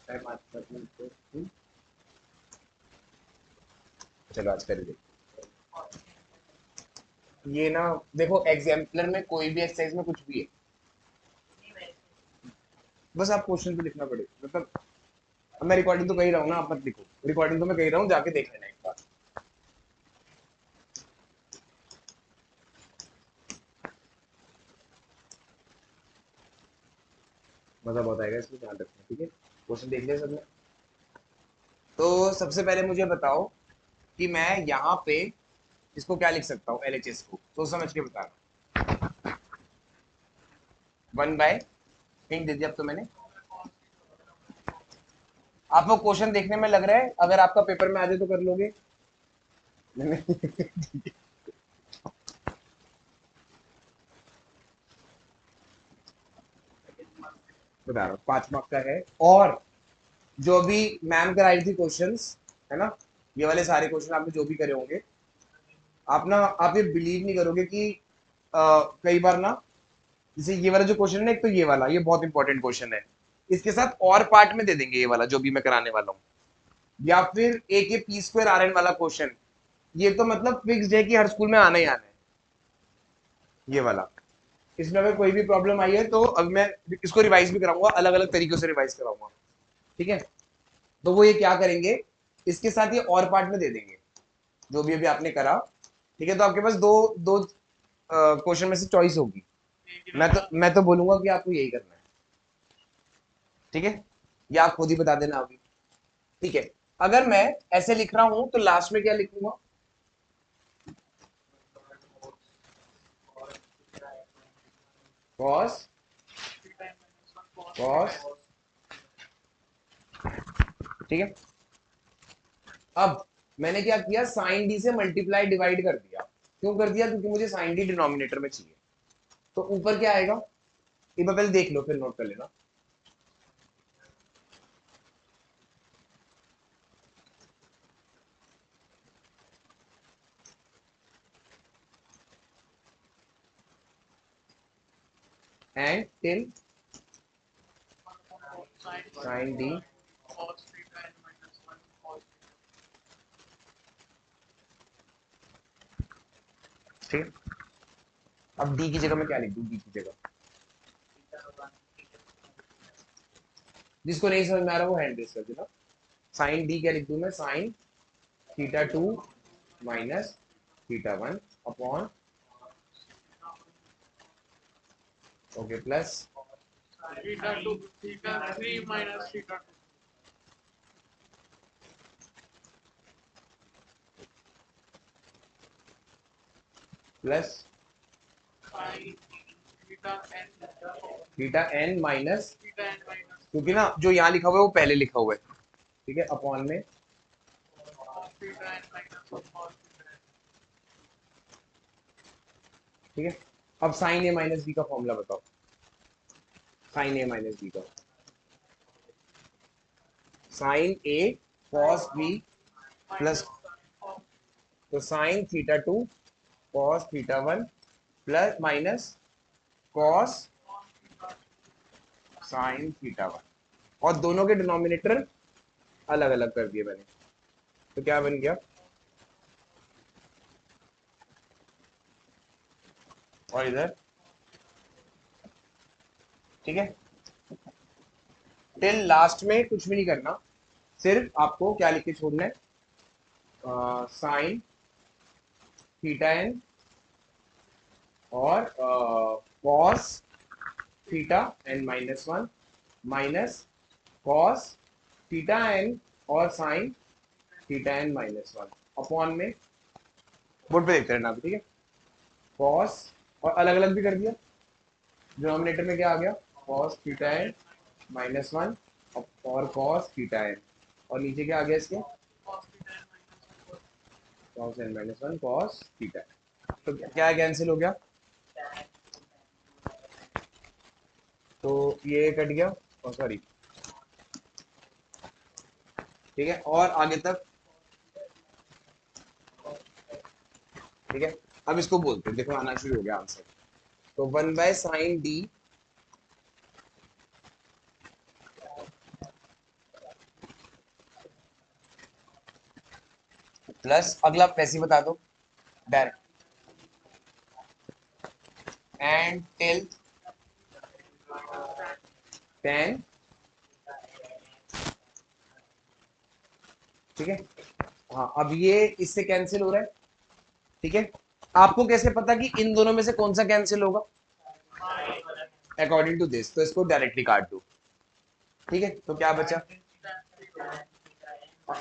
S5: टाइम 5 मिनट तो चलो आज कर ही दे। ये ना देखो, एग्जाम्पलर में कोई भी एक्सरसाइज में कुछ भी है, बस आप क्वेश्चन पे लिखना पड़ेगा। मतलब अब मैं रिकॉर्डिंग तो कर ही रहा हूँ ना, आप मत लिखो, रिकॉर्डिंग तो मैं कर ही रहा हूँ, जाके देख लेना एक बार। मजा बहुत आएगा इसमें, ध्यान रखना। ठीक है, क्वेश्चन देख लिया सबने? तो सबसे पहले मुझे बताओ कि मैं यहाँ पे इसको क्या लिख सकता हूँ, एलएचएस को, तो समझ के बता। 1/, हिंट दे दिया अब तो मैंने। आपको क्वेश्चन देखने में लग रहा है अगर आपका पेपर में आ जाए तो कर लोगे? बता रहा हूँ, 5 मार्क का है। और जो भी मैम कराई थी क्वेश्चंस, है ना, ये वाले सारे क्वेश्चन आपने जो भी करे होंगे, आप ये बिलीव नहीं करोगे कि कई बार ना, जैसे ये वाला जो क्वेश्चन है ना, एक तो ये वाला, ये बहुत इंपॉर्टेंट क्वेश्चन है, इसके साथ और पार्ट में दे देंगे ये वाला जो भी मैं कराने वाला हूँ, या फिर एक ये पी स्क्वायर आर एन वाला क्वेश्चन, ये तो मतलब फिक्स्ड है कि हर स्कूल में आना ही आना है ये वाला। इसमें अगर कोई भी प्रॉब्लम आई है तो अब मैं इसको रिवाइज भी कराऊंगा, अलग अलग तरीकों से रिवाइज कराऊंगा। ठीक है, तो वो ये क्या करेंगे, इसके साथ ये और पार्ट में दे देंगे जो भी अभी आपने करा। ठीक है, तो आपके पास दो दो क्वेश्चन में से चॉइस होगी। मैं तो बोलूंगा कि आपको यही करना है। ठीक है, या आप खुद ही बता देना अभी। ठीक है, अगर मैं ऐसे लिख रहा हूं तो लास्ट में क्या लिखूंगा? Cos cos. ठीक है, अब मैंने क्या किया, साइन डी से मल्टीप्लाई डिवाइड कर दिया। क्यों कर दिया? क्योंकि मुझे साइन डी डिनोमिनेटर में चाहिए। तो ऊपर क्या आएगा, एक बार पहले देख लो फिर नोट कर लेना। एंड टिल साइन डी, ठीक है। अब डी की जगह मैं क्या लिख दूं? डी की जगह, जिसको नहीं समझ में आ रहा वो हैंड रेस कर देना। साइन डी क्या लिख दूं मैं? Sine theta 2 minus theta 1 upon, okay, plus
S3: theta 2, theta 3 minus theta 2.
S5: Plus
S3: sine theta n
S5: theta N minus,
S3: theta N minus
S5: क्योंकि ना जो यहाँ लिखा हुआ है वो पहले लिखा हुआ है, ठीक है, अपॉन में
S3: theta N minus cos theta n.
S5: ठीक है। अब साइन ए माइनस बी का फॉर्मूला बताओ, साइन ए माइनस बी का, sine a cos b plus, तो sine theta 2 cos theta 1 plus minus cos sine theta 1, और दोनों के डिनोमिनेटर अलग अलग कर दिए मैंने, तो क्या बन गया, और इधर, ठीक है। टिल लास्ट में कुछ भी नहीं करना, सिर्फ आपको क्या लिख के छोड़ना है, साइन थीटा एन और cos theta N minus 1 minus cos theta N और sine theta N minus 1 upon में, बोर्ड पे देखते रहना अभी, ठीक है, कॉस, और अलग अलग भी कर दिया, डिनोमिनेटर में क्या आ गया, कॉस थीटा एन माइनस 1 और कॉस थीटा एन, और नीचे क्या आ गया इसके, cos n minus 1 cos theta, तो क्या कैंसिल हो गया, तो ये कट गया, और सॉरी, ठीक है, और आगे तक, ठीक है। अब इसको बोलते हैं, देखो आना शुरू हो गया आंसर, तो 1/sin d प्लस, अगला वैसे ही बता दो डायरेक्ट, एंड टिल tan, ठीक है। हाँ, अब ये इससे कैंसिल हो रहा है, ठीक है। आपको कैसे पता कि इन दोनों में से कौन सा कैंसिल होगा, अकॉर्डिंग टू दिस, तो इसको डायरेक्टली काट दो, ठीक है, तो क्या बचा,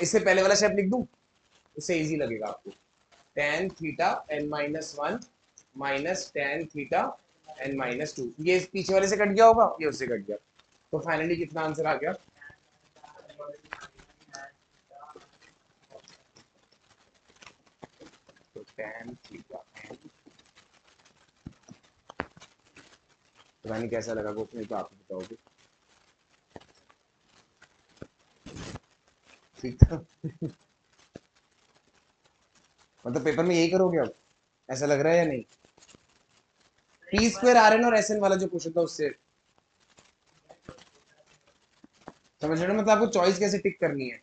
S5: इससे पहले वाला स्टेप लिख दूं, उससे इजी लगेगा आपको, tan theta n minus 1 minus tan theta n minus 2, ये इस पीछे वाले से कट गया होगा, ये उससे कट गया, तो फाइनली कितना आंसर आ गया, तो tan थीटा n, पता नहीं कैसा लगा वो, नहीं तो आप बताओगे, ठीक था। मतलब पेपर में यही करोगे अब, ऐसा लग रहा है या नहीं, पी स्क्वायर आर एन और एस एन वाला जो क्वेश्चन था उससे, समझ रहे हो, मतलब आपको चॉइस कैसे टिक करनी है,